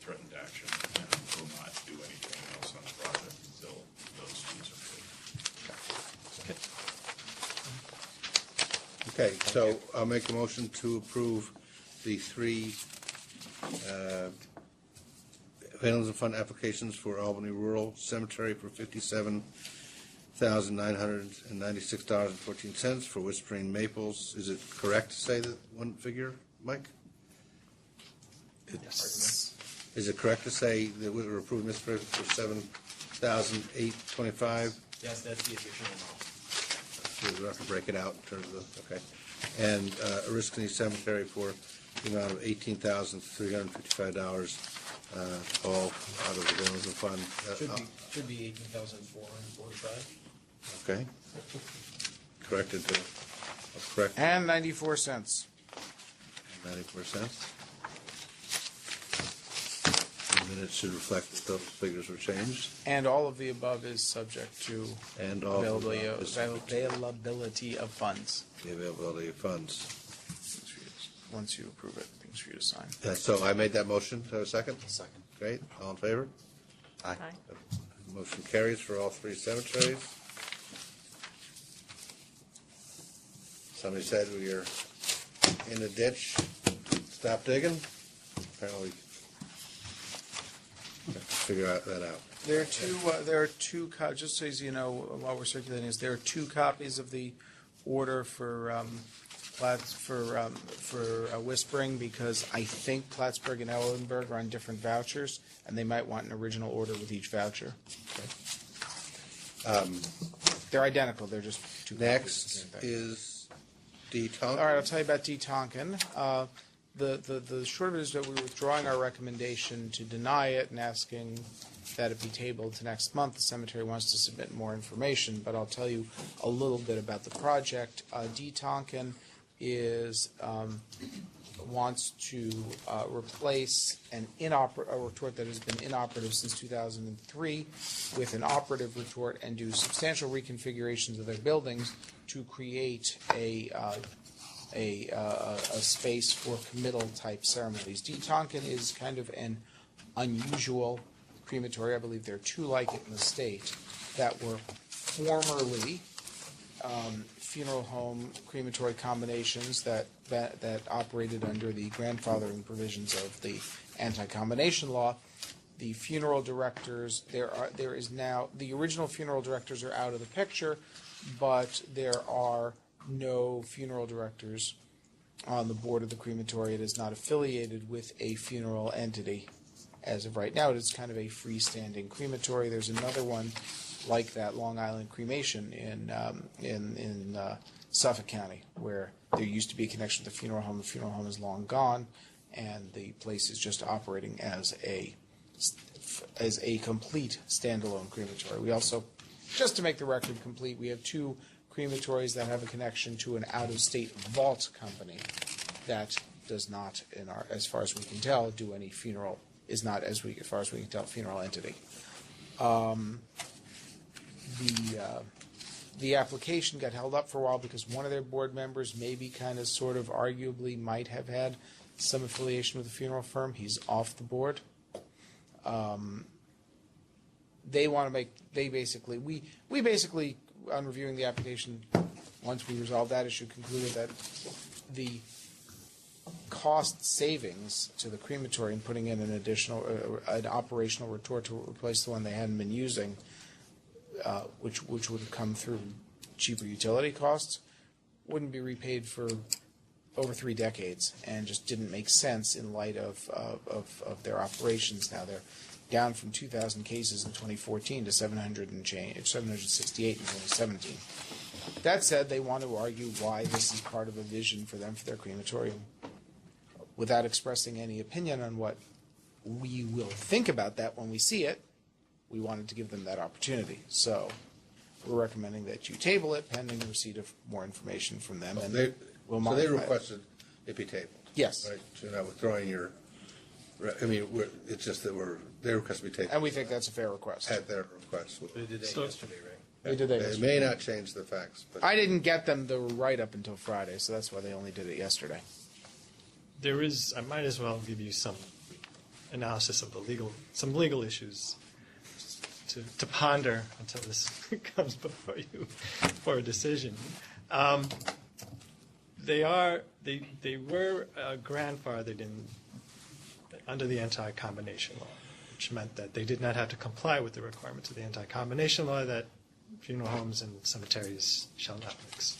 threatened action and will not do anything else on the project until those fees are paid. Okay, so I'll make a motion to approve the three Vandalism Fund applications for Albany Rural Cemetery for $57,996.14 for Whispering Maples. Is it correct to say that one figure, Mike? Yes. Is it correct to say that we were approving this for $7,825? Yes, that's the additional amount. We'll have to break it out in terms of the, okay. And Oriskany Cemetery for the amount of $18,355, all out of the Vandalism Fund. Should be 18,445. Okay. Corrected to, correct, And 94 cents. 94 cents. The minutes should reflect that those figures were changed. And all of the above is subject to And all of the above is subject to availability of funds. the availability of funds. Once you approve it, things for you to sign. So I made that motion. Do I have a second? Second. Great. All in favor? Aye. Motion carries for all three cemeteries. Somebody said we are in the ditch, stop digging. Apparently, have to figure that out. There are two. Just so as you know, while we're circulating this, there are 2 copies of the order for Whispering, because I think Plattsburgh and Ellenburg are on different vouchers, and they might want an original order with each voucher. They're identical. They're just 2 Next copies. is D. Tonkin. All right, I'll tell you about D. Tonkin. The short of it is that we're withdrawing our recommendation to deny it and asking that it be tabled to next month. The cemetery wants to submit more information, but I'll tell you a little bit about the project. D. Tonkin wants to replace a retort that has been inoperative since 2003 with an operative retort and do substantial reconfigurations of their buildings to create a space for committal type ceremonies. D. Tonkin is kind of an unusual crematory. I believe there are 2 like it in the state that were formerly funeral home crematory combinations that operated under the grandfathering provisions of the anti-combination law. The funeral directors, there is now, the original funeral directors are out of the picture, but there are no funeral directors on the board of the crematory. It is not affiliated with a funeral entity as of right now. It is kind of a freestanding crematory. There's another one like that, Long Island Cremation in Suffolk County, where there used to be a connection with the funeral home. The funeral home is long gone, and the place is just operating as a complete standalone crematory. We also, just to make the record complete, we have 2 crematories that have a connection to an out-of-state vault company that does not, as far as we can tell, do any funeral, is not, as far as we can tell, funeral entity. The application got held up for a while because one of their board members maybe kind of sort of arguably might have had some affiliation with a funeral firm. He's off the board. They want to make, we basically, on reviewing the application, once we resolved that issue, concluded that the cost savings to the crematory in putting in an operational retort to replace the one they hadn't been using, which would have come through cheaper utility costs, wouldn't be repaid for over 3 decades, and just didn't make sense in light of their operations. Now they're down from 2,000 cases in 2014 to 768 in 2017. That said, they want to argue why this is part of a vision for them for their crematorium, without expressing any opinion on what we will think about that when we see it. We wanted to give them that opportunity. So we're recommending that you table it pending receipt of more information from them. And we'll So they modify it. requested it be tabled? Yes. Right, so you're not withdrawing your, it's just that they request to be tabled. And we think that's a fair request. At their request. They did that yesterday, right? They did that It yesterday. may not change the facts, but. I didn't get them the write-up until Friday, so that's why they only did it yesterday. I might as well give you some analysis of some legal issues to ponder until this comes before you for a decision. They were grandfathered in under the anti-combination law, which meant that they did not have to comply with the requirements of the anti-combination law that funeral homes and cemeteries shall not mix.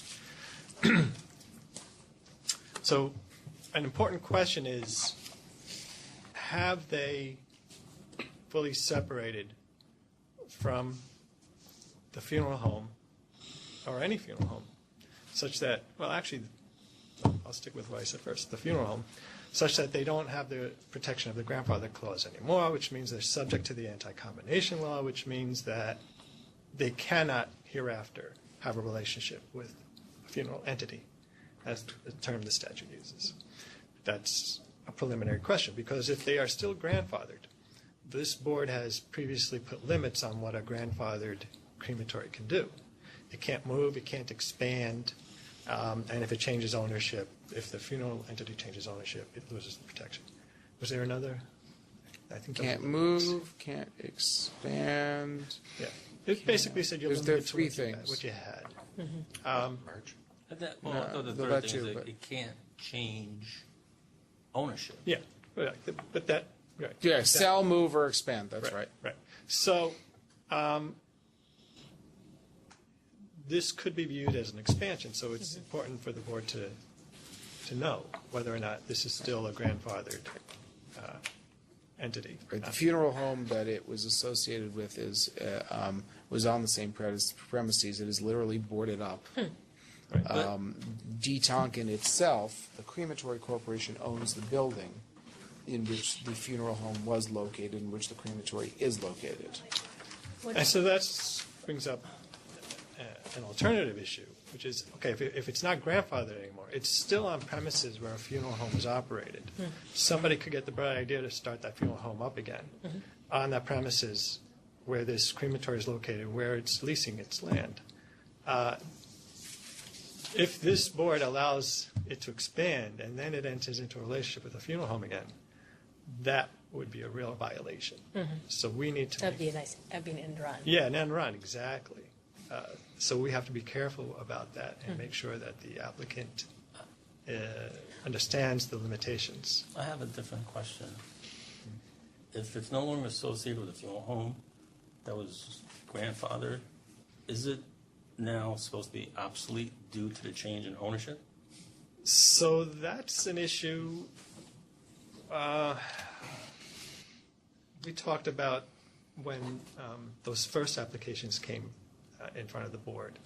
So an important question is, have they fully separated from the funeral home, or any funeral home, such that, well, actually, I'll stick with what I said first, the funeral home, such that they don't have the protection of the grandfather clause anymore, which means they're subject to the anti-combination law, which means that they cannot hereafter have a relationship with a funeral entity, as the term the statute uses. That's a preliminary question, because if they are still grandfathered, this board has previously put limits on what a grandfathered crematory can do. It can't move, it can't expand, and if it changes ownership, if the funeral entity changes ownership, it loses the protection. Was there another? I think Can't move, can't expand. Yeah. It basically said you're There are limited to 3 things. what you had. Well, I thought the No, third that thing too, is that but- it can't change ownership. Yeah, but that, right. Yeah, that- sell, move, or expand, that's right. Right. So, this could be viewed as an expansion, so it's important for the board to know whether or not this is still a grandfathered entity. Right, the funeral home that it was associated with was on the same premises. It is literally boarded up. Right. D. Tonkin itself, the crematory corporation, owns the building in which the funeral home was located, in which the crematory is located. And so that brings up an alternative issue, which is, okay, if it's not grandfathered anymore, it's still on premises where a funeral home is operated. Somebody could get the bright idea to start that funeral home up again on that premises where this crematory is located, where it's leasing its land. If this board allows it to expand and then it enters into a relationship with a funeral home again, that would be a real violation. So we need to. That'd be an end run. Yeah, an end run, exactly. So we have to be careful about that and make sure that the applicant understands the limitations. I have a different question. If it's no longer associated with a funeral home that was grandfathered, is it now supposed to be obsolete due to the change in ownership? So that's an issue we talked about when those first applications came in front of the board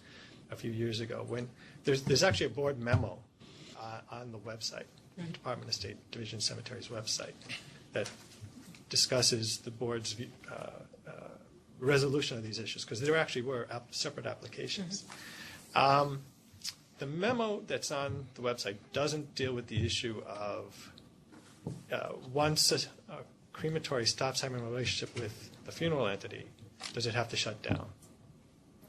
a few years ago. When there's actually a board memo on the website, Department of State Division of Cemeteries website, that discusses the board's resolution of these issues, because there actually were separate applications. The memo that's on the website doesn't deal with the issue of once a crematory stops having a relationship with the funeral entity, does it have to shut down?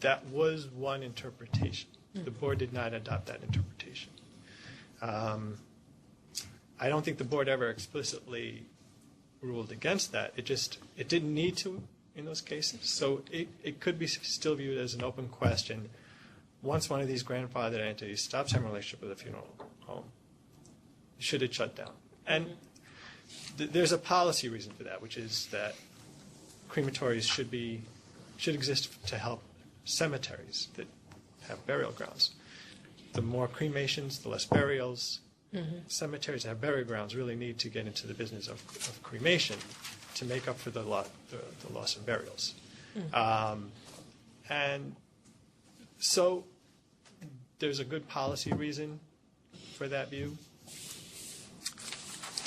That was one interpretation. The board did not adopt that interpretation. I don't think the board ever explicitly ruled against that. It didn't need to in those cases. So it could be still viewed as an open question. Once one of these grandfathered entities stops having a relationship with a funeral home, should it shut down? And there's a policy reason for that, which is that crematories should exist to help cemeteries that have burial grounds. The more cremations, the less burials. Cemeteries that have burial grounds really need to get into the business of cremation to make up for the loss of burials. And so there's a good policy reason for that view.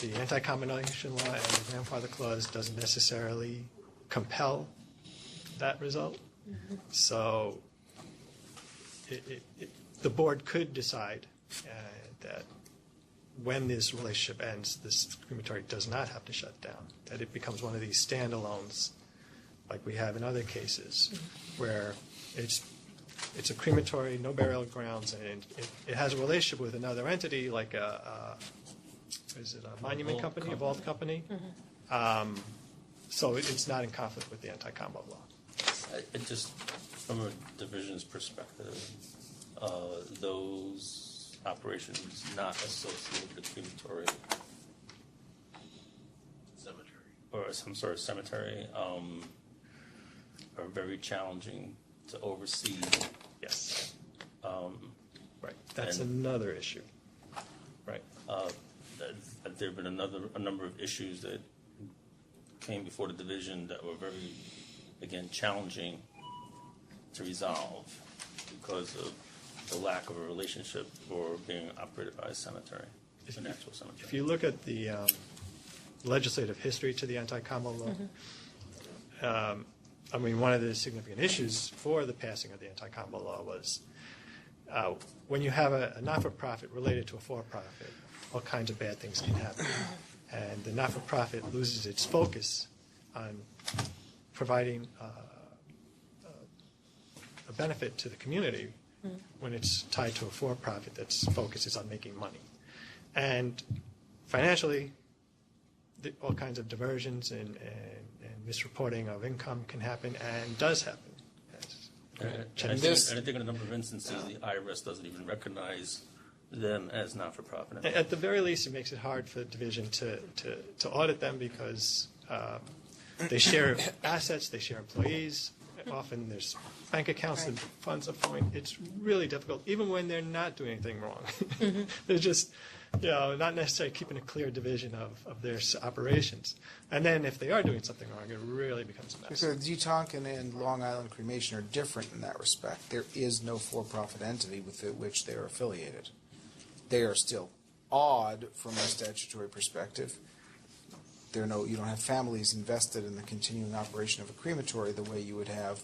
The anti-combination law and the grandfather clause doesn't necessarily compel that result. So the board could decide that when this relationship ends, this crematory does not have to shut down, that it becomes one of these standalones like we have in other cases where it's a crematory, no burial grounds, and it has a relationship with another entity like is it a monument company, a vault company? So it's not in conflict with the anti-combo law. I just, from a division's perspective, those operations not associated with crematory or some sort of cemetery are very challenging to oversee. Yes. Right. That's another issue. Right. There have been a number of issues that came before the division that were very, again, challenging to resolve because of the lack of a relationship or being operated by a cemetery, an actual cemetery. If you look at the legislative history to the anti-combo law, I mean, one of the significant issues for the passing of the anti-combo law was when you have a not-for-profit related to a for-profit, all kinds of bad things can happen. And the not-for-profit loses its focus on providing a benefit to the community when it's tied to a for-profit that's focuses on making money. And financially, all kinds of diversions and misreporting of income can happen and does happen. And I think in a number of instances, the IRS doesn't even recognize them as not-for-profit. At the very least, it makes it hard for the division to audit them because they share assets, they share employees. Often there's bank accounts and funds up point. It's really difficult, even when they're not doing anything wrong. They're just, not necessarily keeping a clear division of their operations. And then if they are doing something wrong, it really becomes a mess. So Wetumpka and Long Island Cremation are different in that respect. There is no for-profit entity with which they are affiliated. They are still odd from a statutory perspective. You don't have families invested in the continuing operation of a crematory the way you would have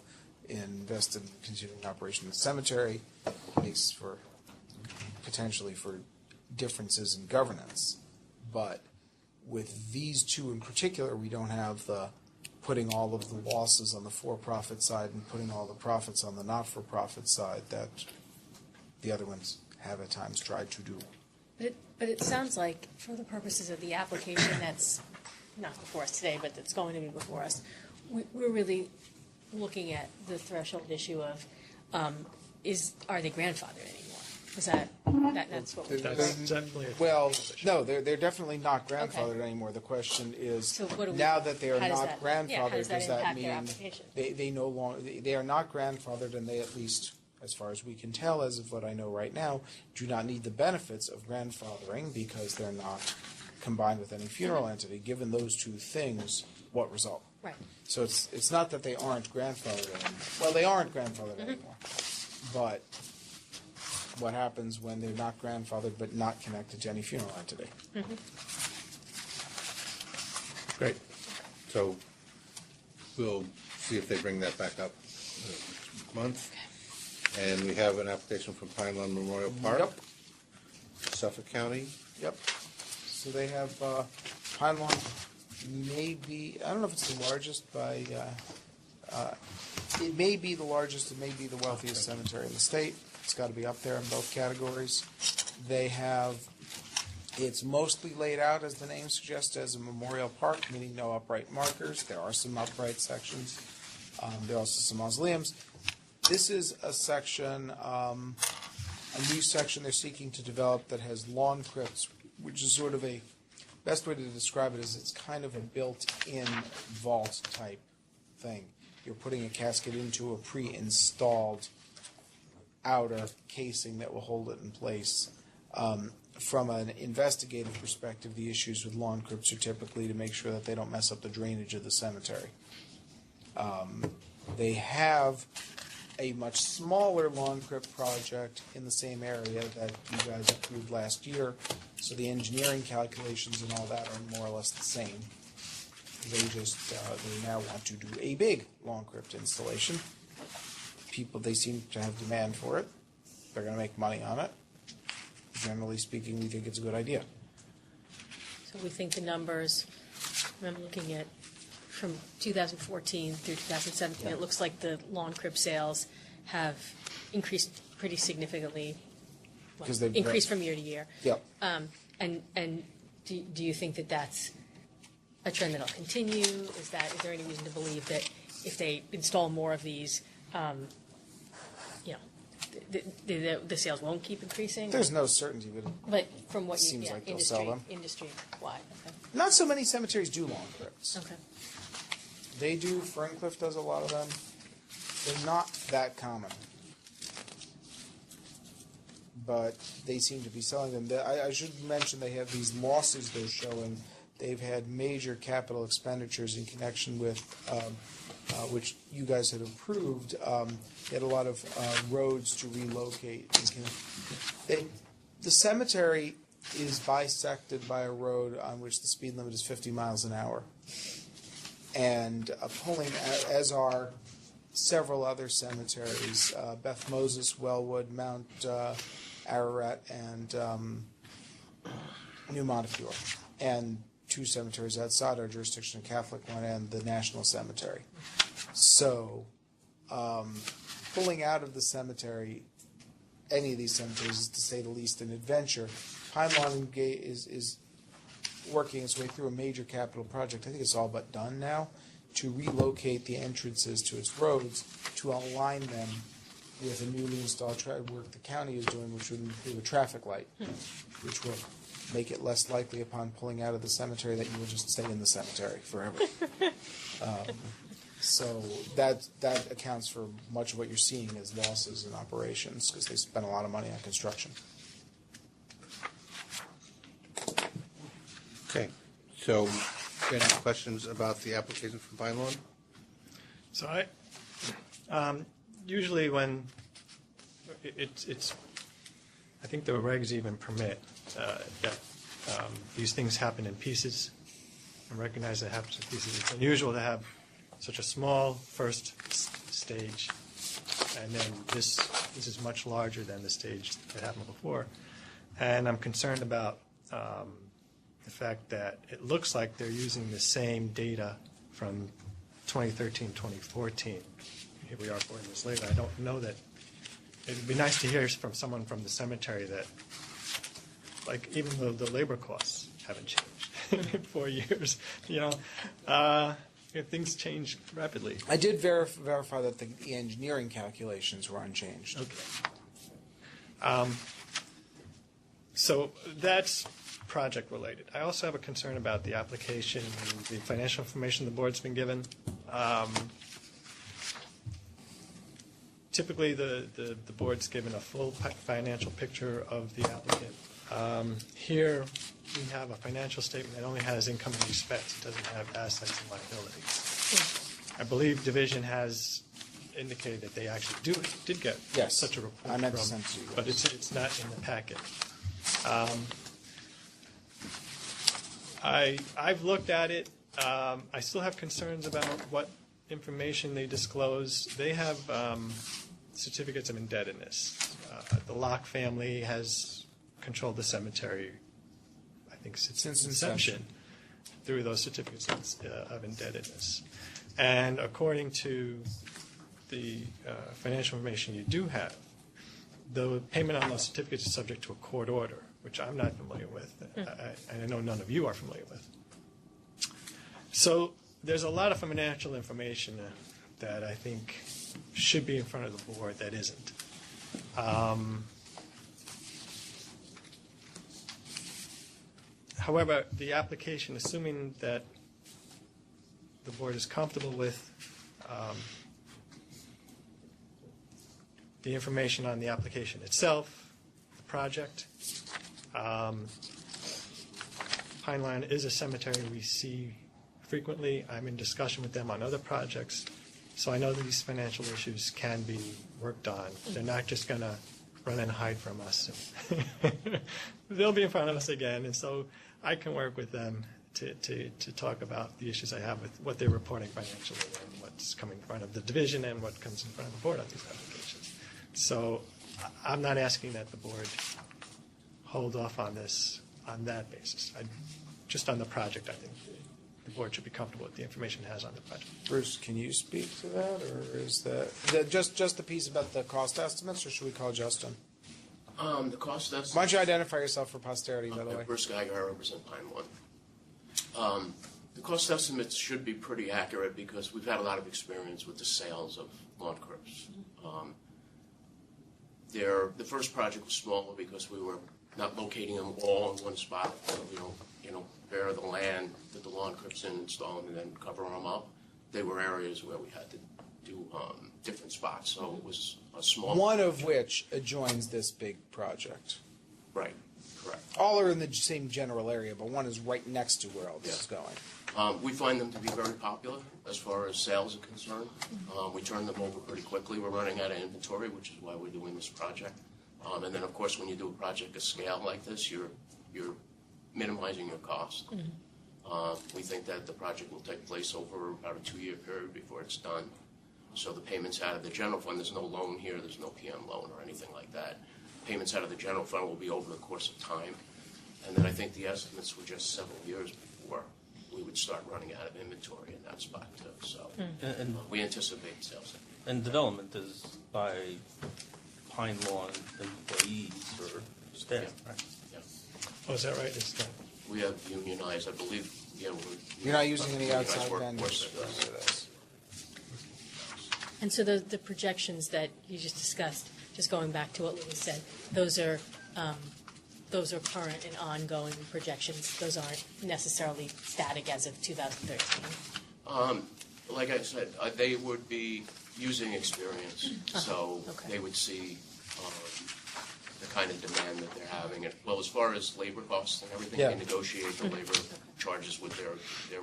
invested in the continuing operation of a cemetery. Makes for potentially for differences in governance. But with these two in particular, we don't have the putting all of the losses on the for-profit side and putting all the profits on the not-for-profit side that the other ones have at times tried to do. But it sounds like, for the purposes of the application that's not before us today, but that's going to be before us, we're really looking at the threshold issue of, are they grandfathered anymore? Is that's what we're talking That's about? definitely Well, no, they're definitely not grandfathered anymore. The question is, So what do we- now that they are how does not that- grandfathered, yeah, how does that does that impact their mean application? they no longer they are not grandfathered, and they, at least as far as we can tell, as of what I know right now, do not need the benefits of grandfathering because they're not combined with any funeral entity. Given those two things, what result? Right. So it's not that they aren't grandfathered anymore. Well, they aren't grandfathered anymore, but what happens when they're not grandfathered but not connected to any funeral entity? Great. So we'll see if they bring that back up next month. And we have an application from Pine Lawn Memorial Park. Yep. Suffolk County. Yep. So they have Pine Lawn may be, I don't know if it's the largest by, it may be the largest, it may be the wealthiest cemetery in the state. It's got to be up there in both categories. They have, it's mostly laid out, as the name suggests, as a memorial park, meaning no upright markers. There are some upright sections. There are also some mausoleums. This is a section, a new section they're seeking to develop that has lawn crypts, which is sort of a, best way to describe it is it's kind of a built-in vault type thing. You're putting a casket into a pre-installed outer casing that will hold it in place. From an investigative perspective, the issues with lawn crypts are typically to make sure that they don't mess up the drainage of the cemetery. They have a much smaller lawn crypt project in the same area that you guys approved last year, so the engineering calculations and all that are more or less the same. They just, they now want to do a big lawn crypt installation. They seem to have demand for it. They're going to make money on it. Generally speaking, we think it's a good idea. So we think the numbers, I'm looking at from 2014 through 2017, it looks like the lawn crypt sales have increased pretty significantly. Well, 'Cause they've increased from year to year. Yep. And do you think that that's a trend that'll continue? Is there any reason to believe that if they install more of these, the sales won't keep increasing? There's no certainty, But from what you, Seems like they'll sell them. industry-wide, okay. not so many cemeteries do lawn crypts. Okay. They do. Ferncliff does a lot of them. They're not that common, but they seem to be selling them. I should mention they have these losses they're showing. They've had major capital expenditures in connection with, which you guys had approved. They had a lot of roads to relocate. The cemetery is bisected by a road on which the speed limit is 50 miles an hour. And pulling, as are several other cemeteries, Beth Moses, Wellwood, Mount Ararat, and New Montefiore, and two cemeteries outside our jurisdiction, a Catholic one and the National Cemetery. So, pulling out of the cemetery, any of these cemeteries, is to say the least an adventure. Pine Lawn is working its way through a major capital project. I think it's all but done now, to relocate the entrances to its roads to align them with a newly installed work the county is doing, which would include a traffic light, which will make it less likely upon pulling out of the cemetery that you will just stay in the cemetery forever. So that accounts for much of what you're seeing as losses in operations, because they spend a lot of money on construction. Okay, so any questions about the application from Pine Lawn? So usually when it's, I think the regs even permit that these things happen in pieces, and recognize that it happens in pieces. It's unusual to have such a small first stage, and then this is much larger than the stage that happened before. And I'm concerned about the fact that it looks like they're using the same data from 2013, 2014. Here we are 4 years later. I don't know that. It'd be nice to hear from someone from the cemetery that, like, even though the labor costs haven't changed in 4 years, things change rapidly. I did verify that the engineering calculations were unchanged. Okay. So that's project related. I also have a concern about the application and the financial information the board's been given. Typically, the board's given a full financial picture of the applicant. Here, we have a financial statement that only has income and expense. It doesn't have assets and liabilities. I believe Division has indicated that they actually did get such a report. I meant to send to you guys. But it's not in the packet. I've looked at it. I still have concerns about what information they disclose. They have certificates of indebtedness. The Locke family has controlled the cemetery, I think, since inception, through those certificates of indebtedness. And according to the financial information you do have, the payment on those certificates is subject to a court order, which I'm not familiar with, and I know none of you are familiar with. So there's a lot of financial information that I think should be in front of the board that isn't. However, the application, assuming that the board is comfortable with the information on the application itself, the project, Pine Lawn is a cemetery we see frequently. I'm in discussion with them on other projects, so I know these financial issues can be worked on. They're not just going to run and hide from us. They'll be in front of us again, and so I can work with them to talk about the issues I have with what they're reporting financially and what's coming in front of the division and what comes in front of the board on these applications. So I'm not asking that the board hold off on this on that basis. Just on the project, I think the board should be comfortable with the information it has on the project. Bruce, can you speak to that, or is that just the piece about the cost estimates, or should we call Justin? The cost estimates. Why don't you identify yourself for posterity, by the way? Bruce Geiger, I represent Pine Lawn. The cost estimates should be pretty accurate because we've had a lot of experience with the sales of lawn crypts. The first project was smaller because we were not locating them all in one spot. So we don't, bare the land that the lawn crypts in, install them, and then cover them up. They were areas where we had to do different spots, so it was a small. One of which adjoins this big project. Right, correct. All are in the same general area, but one is right next to where all this is going. We find them to be very popular as far as sales are concerned. We turn them over pretty quickly. We're running out of inventory, which is why we're doing this project. And then, of course, when you do a project of scale like this, you're minimizing your cost. We think that the project will take place over about a 2-year period before it's done. So the payments out of the general fund, there's no loan here, there's no PM loan or anything like that. Payments out of the general fund will be over the course of time. And then I think the estimates were just several years before we would start running out of inventory in that spot too. So we anticipate sales. And development is by Pine Lawn employees or staff, right? Yeah. Oh, is that right? It's not. We have unionized, I believe. Yeah, You're not using any outside workforce vendors that does. for this. And so the projections that you just discussed, just going back to what Louis said, those are current and ongoing projections. Those aren't necessarily static as of 2013. Like I said, they would be using experience, so okay. they would see the kind of demand that they're having. And, well, as far as labor costs and everything, Yeah. they negotiate the labor charges with their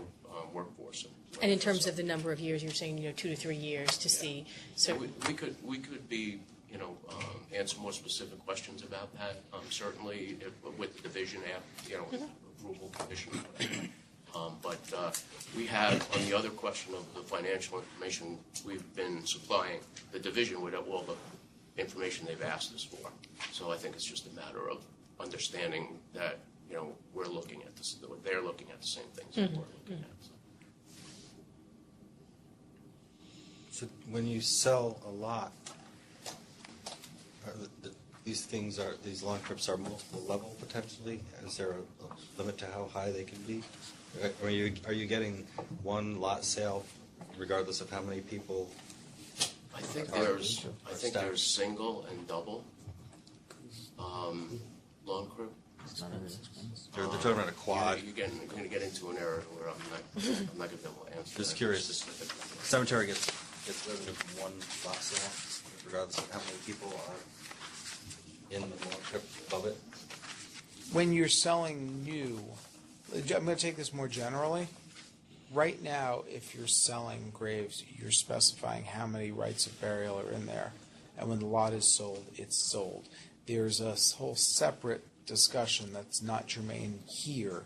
workforce. And in terms of the number of years, you were saying 2 to 3 years to see. So We could be, answer more specific questions about that. Certainly, with the division, approval condition. But we have, on the other question of the financial information, we've been supplying the division with all the information they've asked us for. So I think it's just a matter of understanding that, we're looking at this, they're looking at the same things that we're looking at. So when you sell a lot, these lawn crypts are multiple level potentially? Is there a limit to how high they can be? Are you getting one lot sale regardless of how many people? I think there's single and double lawn crypt. They're talking about a quad. You're going to get into an area where I'm not going to be able to answer. Just that curious. specifically. Cemetery gets revenue from one lot sale, regardless of how many people are in the lawn crypt above it. When you're selling new, I'm going to take this more generally. Right now, if you're selling graves, you're specifying how many rites of burial are in there. And when the lot is sold, it's sold. There's a whole separate discussion that's not germane here,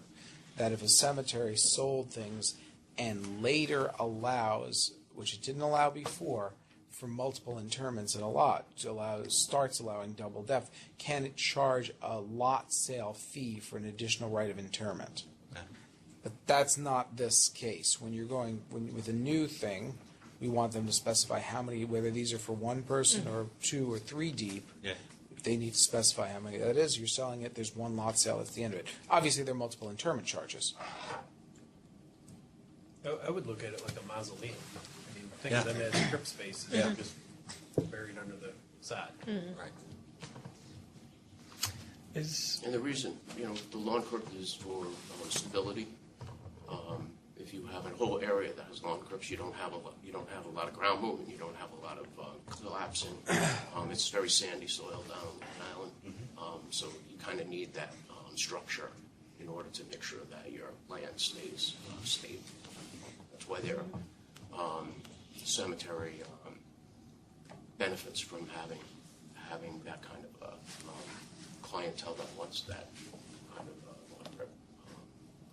that if a cemetery sold things and later allows, which it didn't allow before, for multiple interments in a lot, starts allowing double death, can it charge a lot sale fee for an additional rite of interment? But that's not this case. When you're going with a new thing, we want them to specify how many, whether these are for one person or 2 or 3 deep. Yeah. They need to specify how many that is. You're selling it. There's one lot sale at the end of it. Obviously, there are multiple interment charges. I would look at it like a mausoleum. I mean, think of Yeah. them as crypt spaces, Yeah. just buried under the sod. Right. And the reason, the lawn crypt is for stability. If you have a whole area that has lawn crypts, you don't have a lot of ground movement. You don't have a lot of collapsing. It's very sandy soil down on Long Island, so you kind of need that structure in order to make sure that your land stays stable. That's why their cemetery benefits from having that kind of clientele that wants that kind of lawn crypt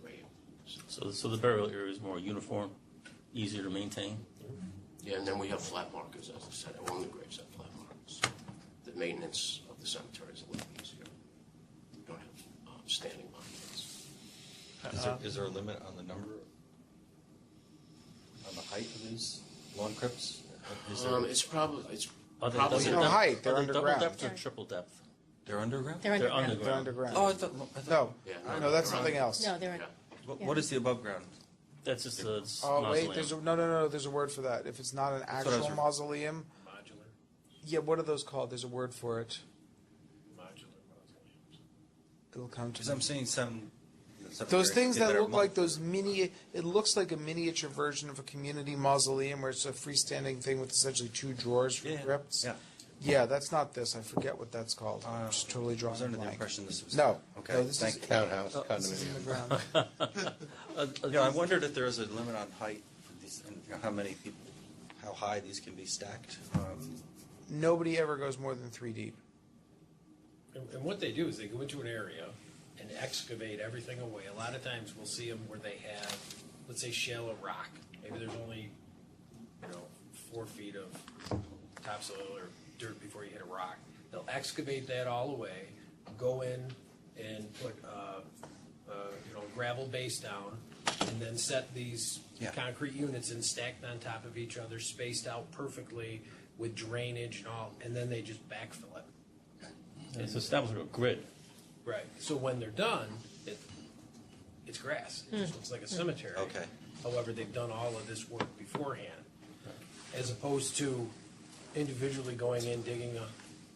grave. So the burial area is more uniform, easier to maintain? Yeah, and then we have flat markers, as I said. All the graves have flat markers. The maintenance of the cemetery is a little easier. We don't have standing monuments. Is there a limit on the number, on the height of these lawn crypts? It's probably Are they There's no height. They're Are they double underground. depth or triple depth? They're underground? they're They're underground. They're underground. Oh, I thought No, Yeah, no, that's something else. No, they're what is the above ground? That's just a Oh wait, mausoleum. no. There's a word for that. If it's not an what I actual was- mausoleum, Modular, yeah. What are those called? There's a word for it. modular mausoleums. It'll come to Because me. I'm seeing some. Those things that are look like those mini. It looks like a miniature version of a community mausoleum, where it's a freestanding thing with essentially 2 drawers for Yeah, crypts. yeah. Yeah, that's not this. I forget what that's called. I'm just totally I drawing was a under the blank. impression this was. No. Okay. No, this thank is you. Townhouse, this is in the condominium. ground. Yeah, I wondered if there was a limit on height for these, and how many people, how high these can be stacked. Nobody ever goes more than 3 deep. And what they do is they go into an area and excavate everything away. A lot of times we'll see them where they have, let's say, shallow rock. Maybe there's only, 4 feet of topsoil or dirt before you hit a rock. They'll excavate that all away, go in and put, gravel base down, and then set these Yeah. concrete units in stacked on top of each other, spaced out perfectly with drainage and all, and then they just backfill it. It's established a grid. Right. So when they're done, it's grass. It just looks like a cemetery. Okay. However, they've done all of this work beforehand. as opposed to individually going in,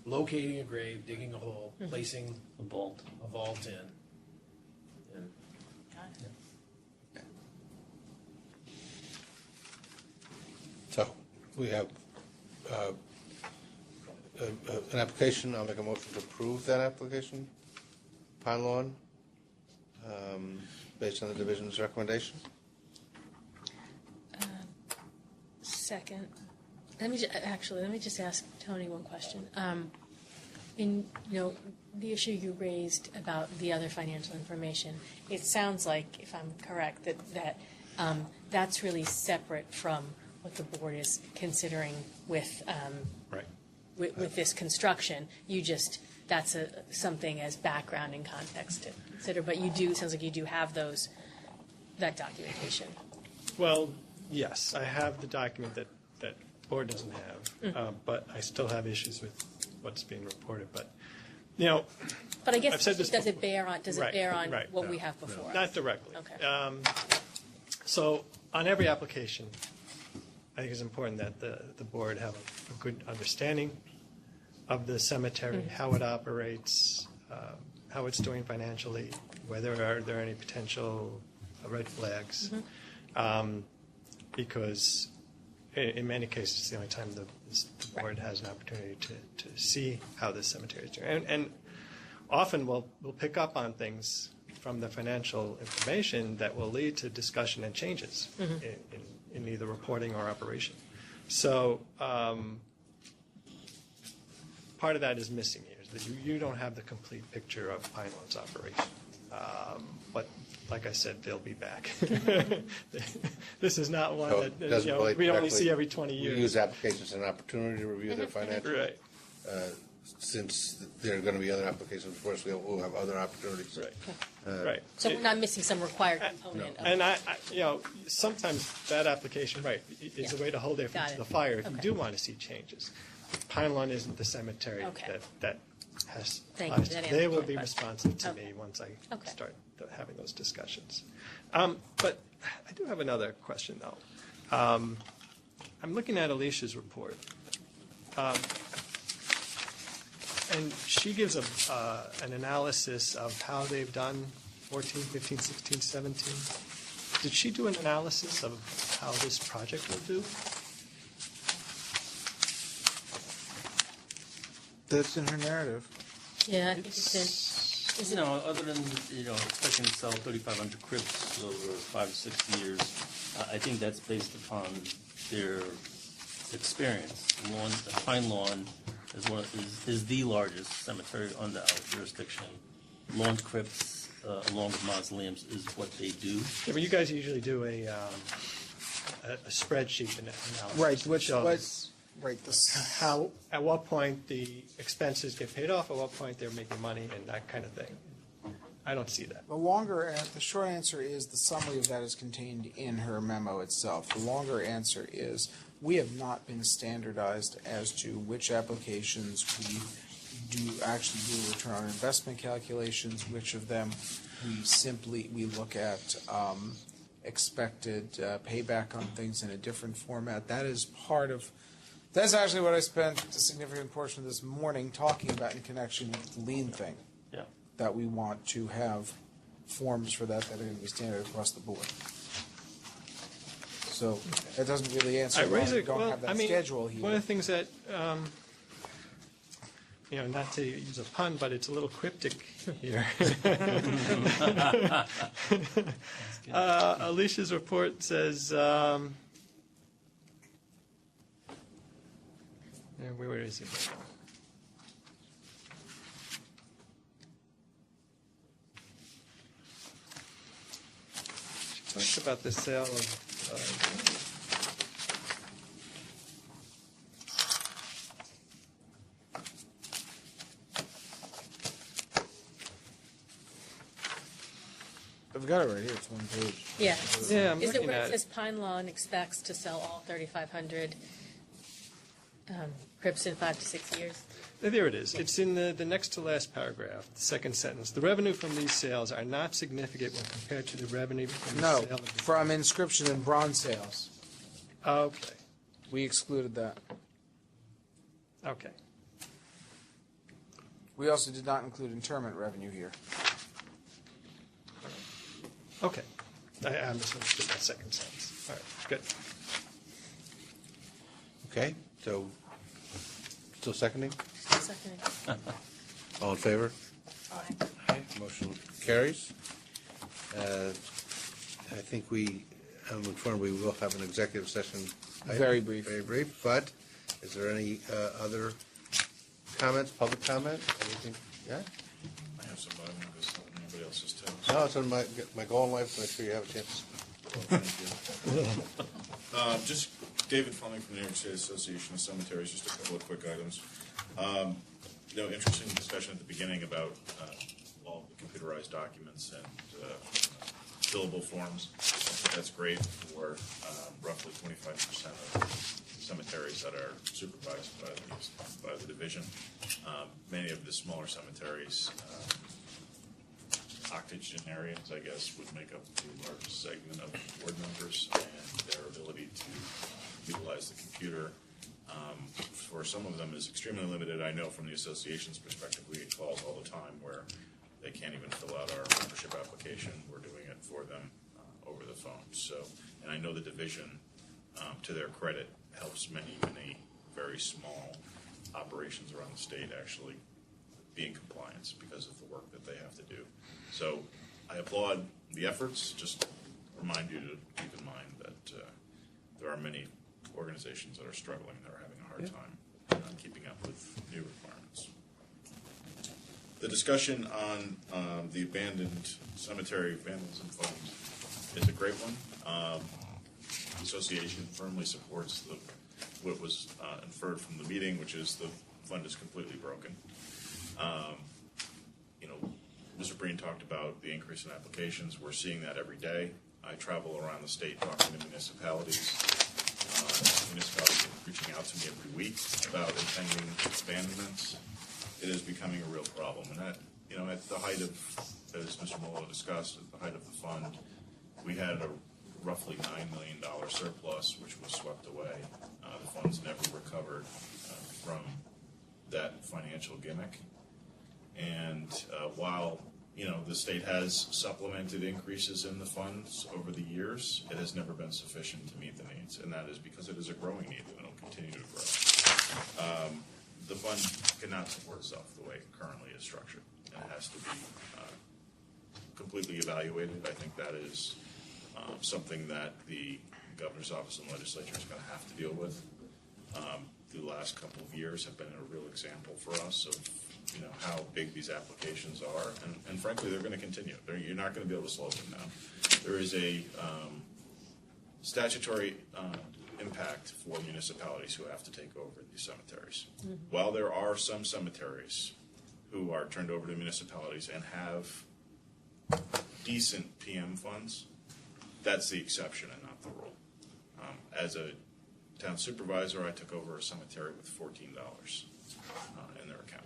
locating a grave, digging a hole, placing A vault. a vault in. And So we have an application. I'll make a motion to approve that application. Pine Lawn, based on the division's recommendation. Second, let me just ask Tony one question. In the issue you raised about the other financial information, it sounds like, if I'm correct, that that's really separate from what the board is considering with Right. with this construction. That's something as background and context to consider. But it sounds like you do have that documentation. Well, yes, I have the document that board doesn't have, but I still have issues with what's being reported. But, But I guess I've said this does it before. bear on Right, what no, we have before? not directly. Okay. So on every application, I think it's important that the board have a good understanding of the cemetery, how it operates, how it's doing financially, whether there are any potential red flags. Because in many cases, it's the only time the board has an opportunity to see how the cemetery is doing. And often we'll pick up on things from the financial information that will lead to discussion and changes in either reporting or operation. So part of that is missing here, is that you don't have the complete picture of Pine Lawn's operation. But like I said, they'll be back. This is not one So that it doesn't relate we only directly. see every 20 years. We use applications as an opportunity to review their financials. Right. Since there are going to be other applications, of course, we'll have other opportunities. Right. Right. So we're not missing some required component. And sometimes that application, right, is a way to hold their feet Got to it. the fire if you Okay. do want to see changes. Pine Lawn isn't the cemetery Okay. that has. Thank you. That They answers will my be question. responsive to Okay. me once I Okay. start having those discussions. But I do have another question, though. I'm looking at Alicia's report. And she gives an analysis of how they've done 14, 15, 16, 17. Did she do an analysis of how this project will do? That's in her narrative. Yeah, I think it's in. Other than, expecting to sell 3,500 crypts over 5 to 6 years, I think that's based upon their experience. Pine Lawn is the largest cemetery under our jurisdiction. Lawn crypts, along with mausoleums, is what they do. Yeah, but you guys usually do a spreadsheet analysis. Right, which shows was, how, at what point the expenses get paid off, at what point they're making money, and that kind of thing. I don't see that. the short answer is the summary of that is contained in her memo itself. The longer answer is we have not been standardized as to which applications we actually do return on investment calculations, which of them we look at expected payback on things in a different format. That's actually what I spent a significant portion of this morning talking about in connection with the lien thing. Yeah. That we want to have forms for that are going to be standard across the board. So that doesn't really answer I why raise we it, don't well, have that I mean, schedule here. one of the things that, not to use a pun, but it's a little cryptic here. Alicia's report says, where is it? She talks about the sale of I've got it right here. It's one page. Yeah. Yeah, I'm Is it looking where at it says Pine Lawn expects to sell all 3,500 crypts in 5 to 6 years? There it is. It's in the next to last paragraph, the second sentence. The revenue from these sales are not significant when compared to the revenue from the No, sale of from inscription and bronze sales. Okay. We excluded that. Okay. We also did not include interment revenue here. Okay. I misunderstood that second sentence. All right, good. Okay, so, still seconding? Seconding. All in favor? Aye. Aye. Motion carries. I think I'm informed we will have an executive session. item. Very brief. Very brief, but is there any other comments, public comment, anything? Yeah? I have some, but I'm going to go anybody else's too. No, it's on my goal in life, to make sure you have a chance. Just David Fleming from the New York State Association of Cemeteries, just a couple of quick items. Interesting discussion at the beginning about all the computerized documents and fillable forms. That's great for roughly 25% of cemeteries that are supervised by the division. Many of the smaller cemeteries, octogenarians, I guess, would make up the largest segment of board members, and their ability to utilize the computer for some of them is extremely limited. I know from the association's perspective, we get calls all the time where they can't even fill out our membership application. We're doing it for them over the phone. So, and I know the division, to their credit, helps many very small operations around the state actually be in compliance because of the work that they have to do. So I applaud the efforts. Just remind you to keep in mind that there are many organizations that are struggling, that are having a hard time keeping up with new requirements. The discussion on the abandoned cemetery vandalism fund is a great one. The association firmly supports what was inferred from the meeting, which is the fund is completely broken. Mr. Breen talked about the increase in applications. We're seeing that every day. I travel around the state talking to municipalities. Municipalities are reaching out to me every week about impending abandonments. It is becoming a real problem. And that, at the height of, as Mr. Molo discussed, at the height of the fund, we had a roughly $9 million surplus, which was swept away. The funds never recovered from that financial gimmick. And while the state has supplemented increases in the funds over the years, it has never been sufficient to meet the needs, and that is because it is a growing need and it will continue to grow. The fund cannot support itself the way it currently is structured, and it has to be completely evaluated. I think that is something that the governor's office and legislature is going to have to deal with. The last couple of years have been a real example for us of how big these applications are, and frankly, they're going to continue. You're not going to be able to slow them down. There is a statutory impact for municipalities who have to take over these cemeteries. Mm-hmm. While there are some cemeteries who are turned over to municipalities and have decent PM funds, that's the exception and not the rule. As a town supervisor, I took over a cemetery with $14 in their account.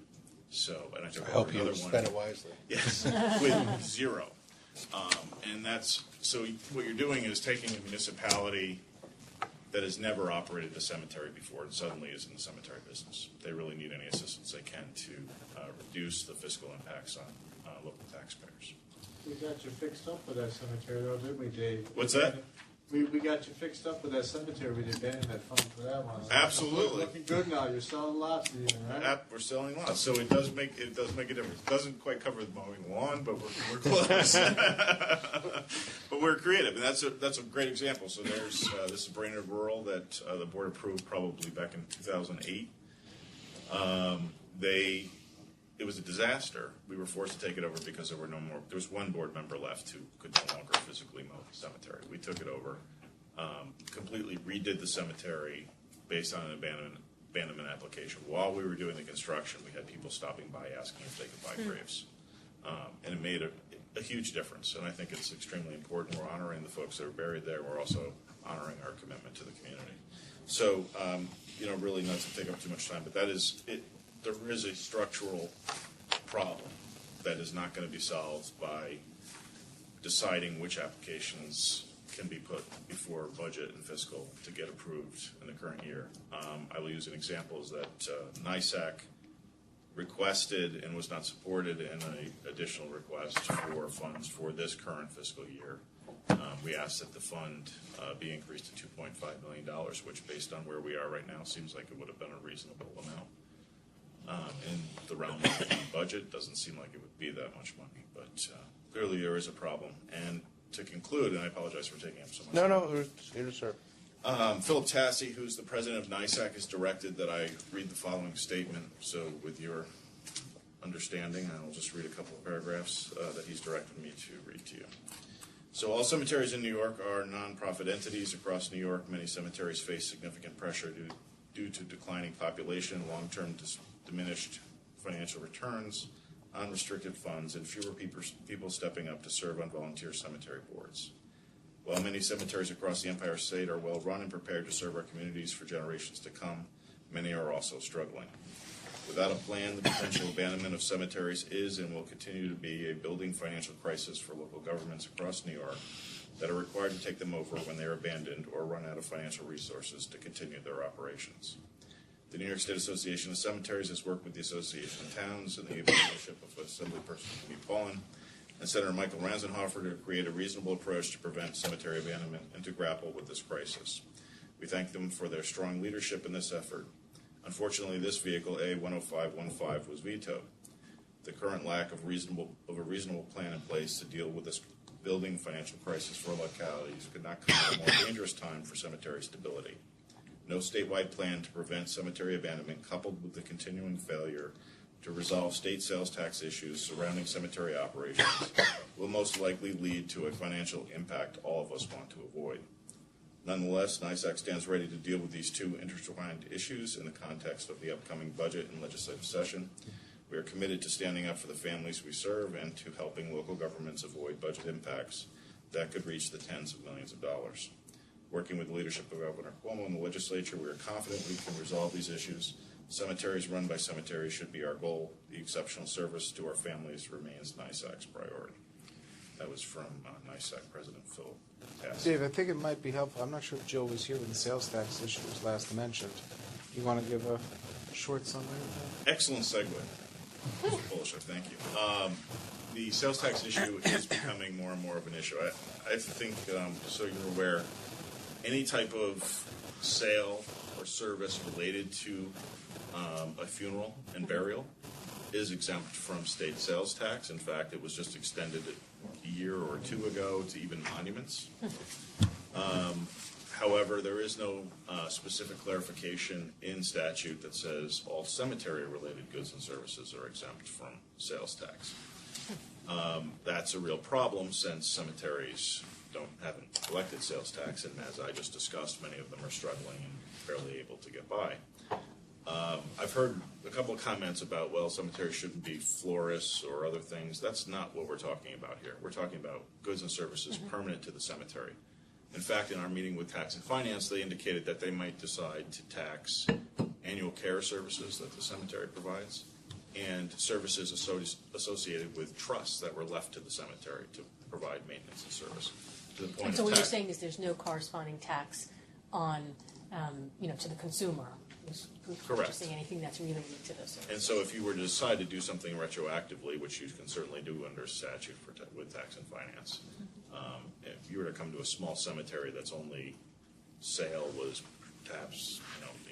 So, and I took over another one. Spend it wisely. Yes, with zero. And that's, so what you're doing is taking a municipality that has never operated a cemetery before and suddenly is in the cemetery business. They really need any assistance they can to reduce the fiscal impacts on local taxpayers. We got you fixed up with that cemetery though, didn't we, Dave? What's that? We got you fixed up with that cemetery. We abandoned that fund for that one. Absolutely. Looking good now. You're selling lots even, right? We're selling lots, so it does make a difference. It doesn't quite cover the mowing lawn, but we're close. But we're creative, and that's a great example. So there's this is Brainerd Rural that the board approved probably back in 2008. It was a disaster. We were forced to take it over because there was one board member left who could no longer physically mow the cemetery. We took it over, completely redid the cemetery based on an abandonment application. While we were doing the construction, we had people stopping by asking if they could buy graves. And it made a huge difference, and I think it's extremely important. We're honoring the folks that are buried there. We're also honoring our commitment to the community. So, really not to take up too much time, but that is it. There is a structural problem that is not going to be solved by deciding which applications can be put before budget and fiscal to get approved in the current year. I will use an example is that NISAC requested and was not supported in an additional request for funds for this current fiscal year. We asked that the fund be increased to $2.5 million, which based on where we are right now seems like it would have been a reasonable amount. In the realm of the budget, doesn't seem like it would be that much money, but clearly there is a problem. And to conclude, and I apologize for taking up so much time. No, we're here to serve. Philip Tassi, who's the president of NISAC, has directed that I read the following statement. So with your understanding, I'll just read a couple of paragraphs that he's directed me to read to you. So all cemeteries in New York are nonprofit entities. Across New York, many cemeteries face significant pressure due to declining population, long-term diminished financial returns, unrestricted funds, and fewer people stepping up to serve on volunteer cemetery boards. While many cemeteries across the Empire State are well run and prepared to serve our communities for generations to come, many are also struggling. Without a plan, the potential abandonment of cemeteries is and will continue to be a building financial crisis for local governments across New York that are required to take them over when they are abandoned or run out of financial resources to continue their operations. The New York State Association of Cemeteries has worked with the Association of Towns and the leadership of Assemblyperson Jimmy Paulin and Senator Michael Ranzenhofer to create a reasonable approach to prevent cemetery abandonment and to grapple with this crisis. We thank them for their strong leadership in this effort. Unfortunately, this vehicle, A10515, was vetoed. The current lack of a reasonable plan in place to deal with this building financial crisis for localities could not come at a more dangerous time for cemetery stability. No statewide plan to prevent cemetery abandonment, coupled with the continuing failure to resolve state sales tax issues surrounding cemetery operations, will most likely lead to a financial impact all of us want to avoid. Nonetheless, NISAC stands ready to deal with these two intertwined issues in the context of the upcoming budget and legislative session. We are committed to standing up for the families we serve and to helping local governments avoid budget impacts that could reach the tens of millions of dollars. Working with the leadership of Governor Cuomo and the legislature, we are confident we can resolve these issues. Cemeteries run by cemeteries should be our goal. The exceptional service to our families remains NISAC's priority. That was from NISAC President Phil Tassi. Dave, I think it might be helpful. I'm not sure if Joe was here when the sales tax issue was last mentioned. You want to give a short summary of that? Excellent segue. Mr. Polishek, thank you. The sales tax issue is becoming more and more of an issue. I think, so you're aware, any type of sale or service related to a funeral and burial is exempt from state sales tax. In fact, it was just extended a year or two ago to even monuments. However, there is no specific clarification in statute that says all cemetery-related goods and services are exempt from sales tax. That's a real problem since cemeteries haven't collected sales tax, and as I just discussed, many of them are struggling and barely able to get by. I've heard a couple of comments about, well, cemeteries shouldn't be florists or other things. That's not what we're talking about here. We're talking about goods and services permanent to the cemetery. In fact, in our meeting with Tax and Finance, they indicated that they might decide to tax annual care services that the cemetery provides and services associated with trusts that were left to the cemetery to provide maintenance and service. To the point And so of what you're tax. saying is there's no corresponding tax on, to the consumer who's Correct. purchasing anything that's related to those services. And so if you were to decide to do something retroactively, which you can certainly do under statute with Tax and Finance, if you were to come to a small cemetery that's only sale was perhaps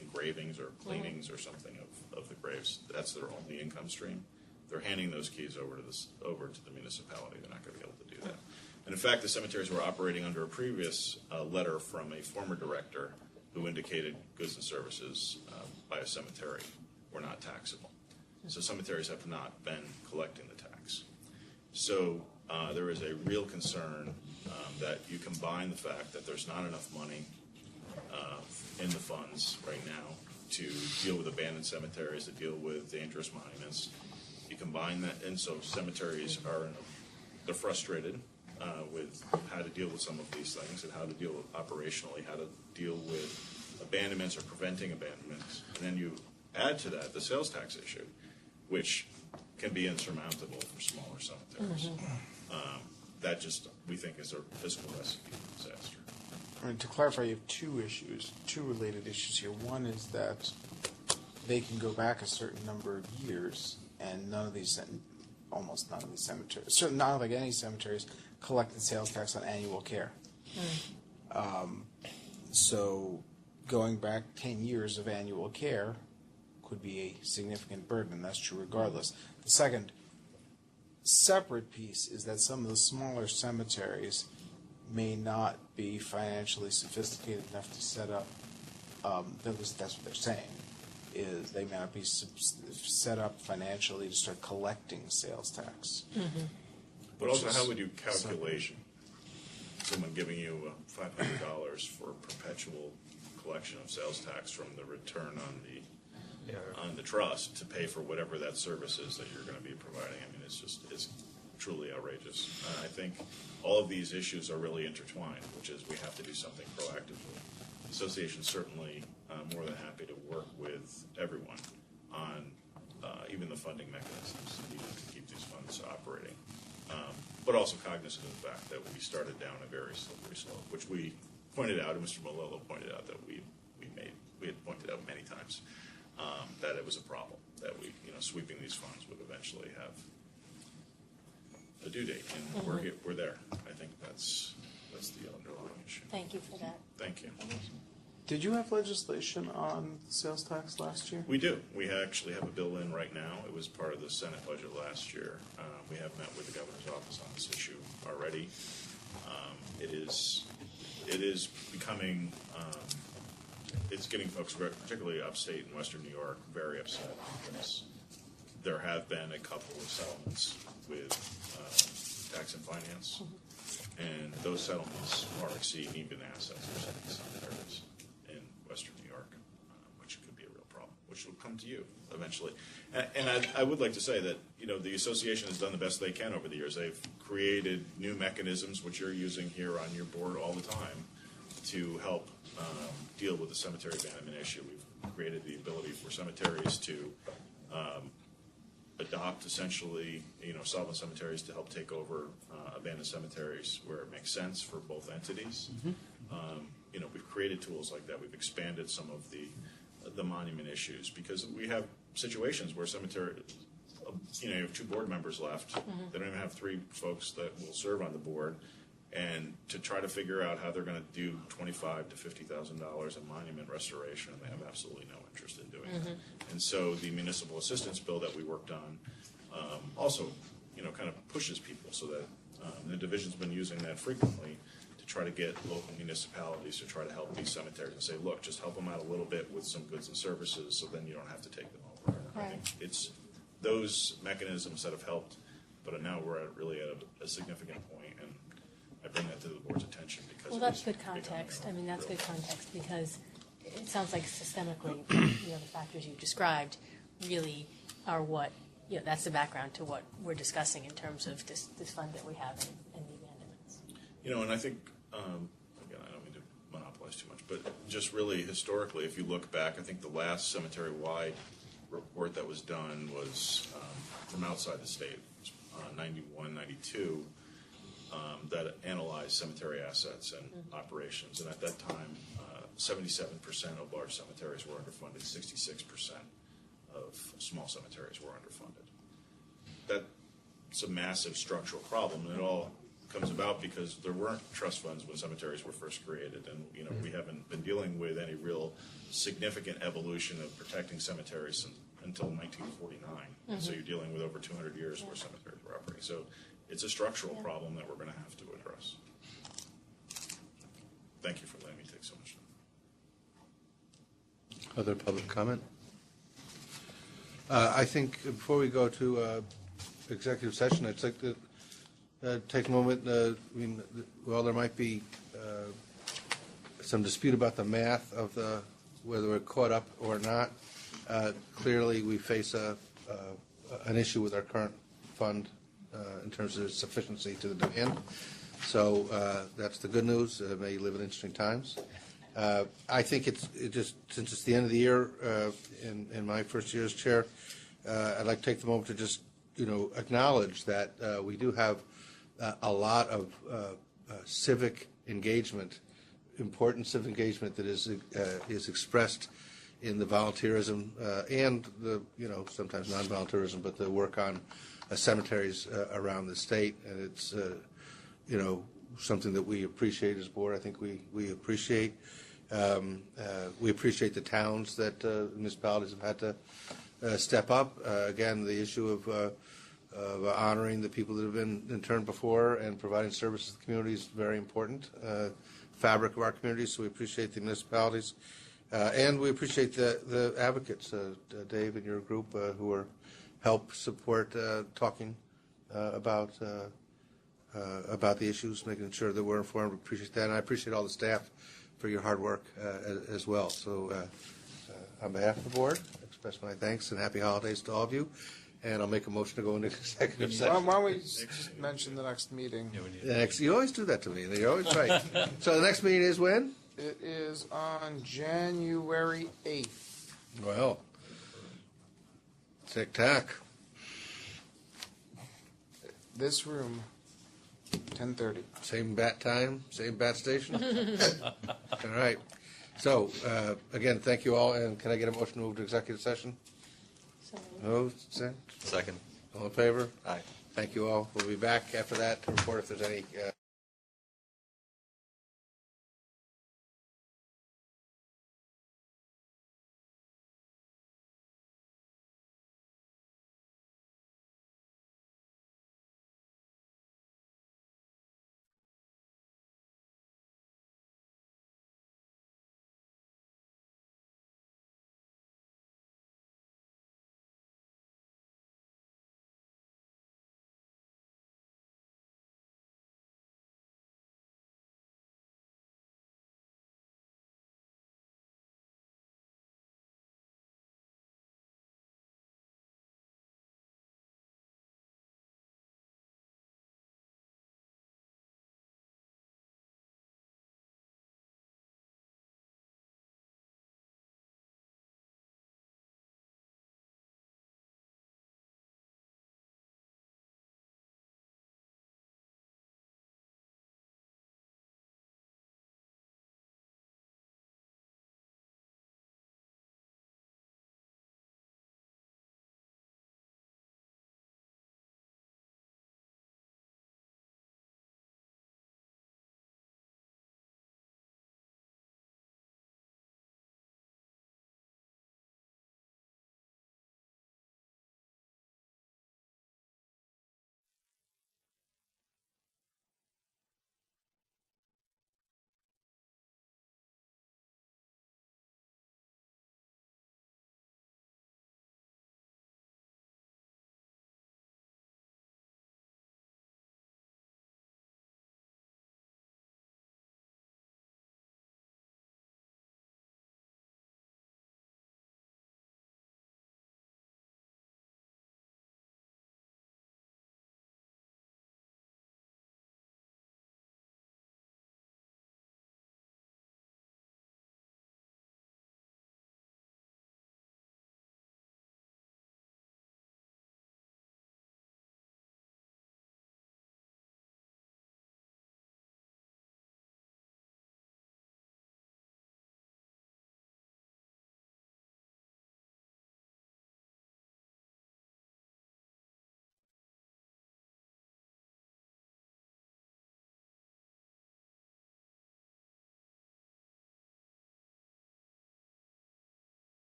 engravings or cleanings or something of the graves, that's their only income stream. They're handing those keys over to the municipality. They're not going to be able to do that. And in fact, the cemeteries were operating under a previous letter from a former director who indicated goods and services by a cemetery were not taxable. So cemeteries have not been collecting the tax. So there is a real concern that you combine the fact that there's not enough money in the funds right now to deal with abandoned cemeteries, to deal with dangerous monuments. You combine that, and so cemeteries they're frustrated with how to deal with some of these things and how to deal with operationally, how to deal with abandonments or preventing abandonments. And then you add to that the sales tax issue, which can be insurmountable for smaller cemeteries. That just, we think, is a fiscal recipe for disaster. I mean, to clarify, you have two related issues here. One is that they can go back a certain number of years, and almost none of these cemeteries, not like any cemeteries, collected sales tax on annual care. So going back 10 years of annual care could be a significant burden, and that's true regardless. The second separate piece is that some of the smaller cemeteries may not be financially sophisticated enough to set up, that's what they're saying, is they may not be set up financially to start collecting sales tax. But also, how would you calculate someone giving you $500 for perpetual collection of sales tax from the return on the trust to pay for whatever that service is that you're going to be providing? I mean, it's truly outrageous. I think all of these issues are really intertwined, which is we have to do something proactively. The association is certainly more than happy to work with everyone on even the funding mechanisms needed to keep these funds operating. But also cognizant of the fact that we started down a very slippery slope, which we pointed out, and Mr. Malillo pointed out that we had pointed out many times that it was a problem, that sweeping these funds would eventually have a due date, and we're there. I think that's the underlying issue. Thank you for that. Thank you. Did you have legislation on sales tax last year? We do. We actually have a bill in right now. It was part of the Senate budget last year. We have met with the governor's office on this issue already. It is becoming, it's getting folks, particularly upstate in Western New York, very upset because there have been a couple of settlements with tax and finance, and those settlements far exceed even assets of cemeteries in Western New York, which could be a real problem, which will come to you eventually. And I would like to say that the association has done the best they can over the years. They've created new mechanisms, which you're using here on your board all the time, to help deal with the cemetery abandonment issue. We've created the ability for cemeteries to adopt essentially, solvent cemeteries to help take over abandoned cemeteries where it makes sense for both entities. We've created tools like that. We've expanded some of the monument issues because we have situations where cemetery, you have 2 board members left. They don't even have 3 folks that will serve on the board. And to try to figure out how they're going to do $25,000 to $50,000 in monument restoration, and they have absolutely no interest in doing that. And so the municipal assistance bill that we worked on also, kind of pushes people so that the division's been using that frequently to try to get local municipalities to try to help these cemeteries and say, look, just help them out a little bit with some goods and services so then you don't have to take them over. Right. I think it's those mechanisms that have helped, but now we're really at a significant point, and I bring that to the board's attention because Well, that's good context. I mean, that's good context because it sounds like systemically, the factors you described really are what, that's the background to what we're discussing in terms of this fund that we have in the abandonments. And I think, again, I don't mean to monopolize too much, but just really historically, if you look back, I think the last cemetery-wide report that was done was from outside the state, 91, 92, that analyzed cemetery assets and operations. And at that time, 77% of large cemeteries were underfunded, 66% of small cemeteries were underfunded. That's a massive structural problem, and it all comes about because there weren't trust funds when cemeteries were first created, and we haven't been dealing with any real significant evolution of protecting cemeteries until 1949. So you're dealing with over 200 years where cemeteries were operating. So it's a structural problem that we're going to have to address. Thank you for letting me take so much time. Other public comment? I think before we go to executive session, I'd like to take a moment. While there might be some dispute about the math of whether we're caught up or not, clearly we face an issue with our current fund in terms of its sufficiency to the demand. So that's the good news. May live in interesting times. I think since it's the end of the year, in my first year as chair, I'd like to take the moment to just acknowledge that we do have a lot of civic engagement, important civic engagement that is expressed in the volunteerism and the, sometimes non-volunteerism, but the work on cemeteries around the state. And it's, something that we appreciate as a board. I think we appreciate. We appreciate the towns that municipalities have had to step up. Again, the issue of honoring the people that have been interned before and providing services to the community is very important. Fabric of our community, so we appreciate the municipalities. And we appreciate the advocates, Dave and your group, who are help support talking about the issues, making sure that we're informed. We appreciate that, and I appreciate all the staff for your hard work as well. So on behalf of the board, I express my thanks and happy holidays to all of you. And I'll make a motion to go into executive session. Why don't we just mention the next meeting? You always do that to me. You're always right. So the next meeting is when? It is on January 8th. Well, tic-tac. This room, 10:30. Same bat time, same bat station? All right. So, again, thank you all, and can I get a motion to move to executive session? Moved, Second. all in favor? Aye. Thank you all. We'll be back after that to report if there's any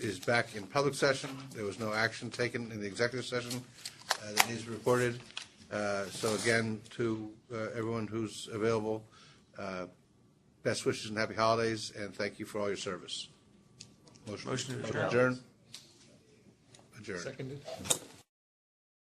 is back in public session. There was no action taken in the executive session that needs to be reported. So again, to everyone who's available, best wishes and happy holidays, and thank you for all your service. Motion to adjourn. Adjourn. Seconded.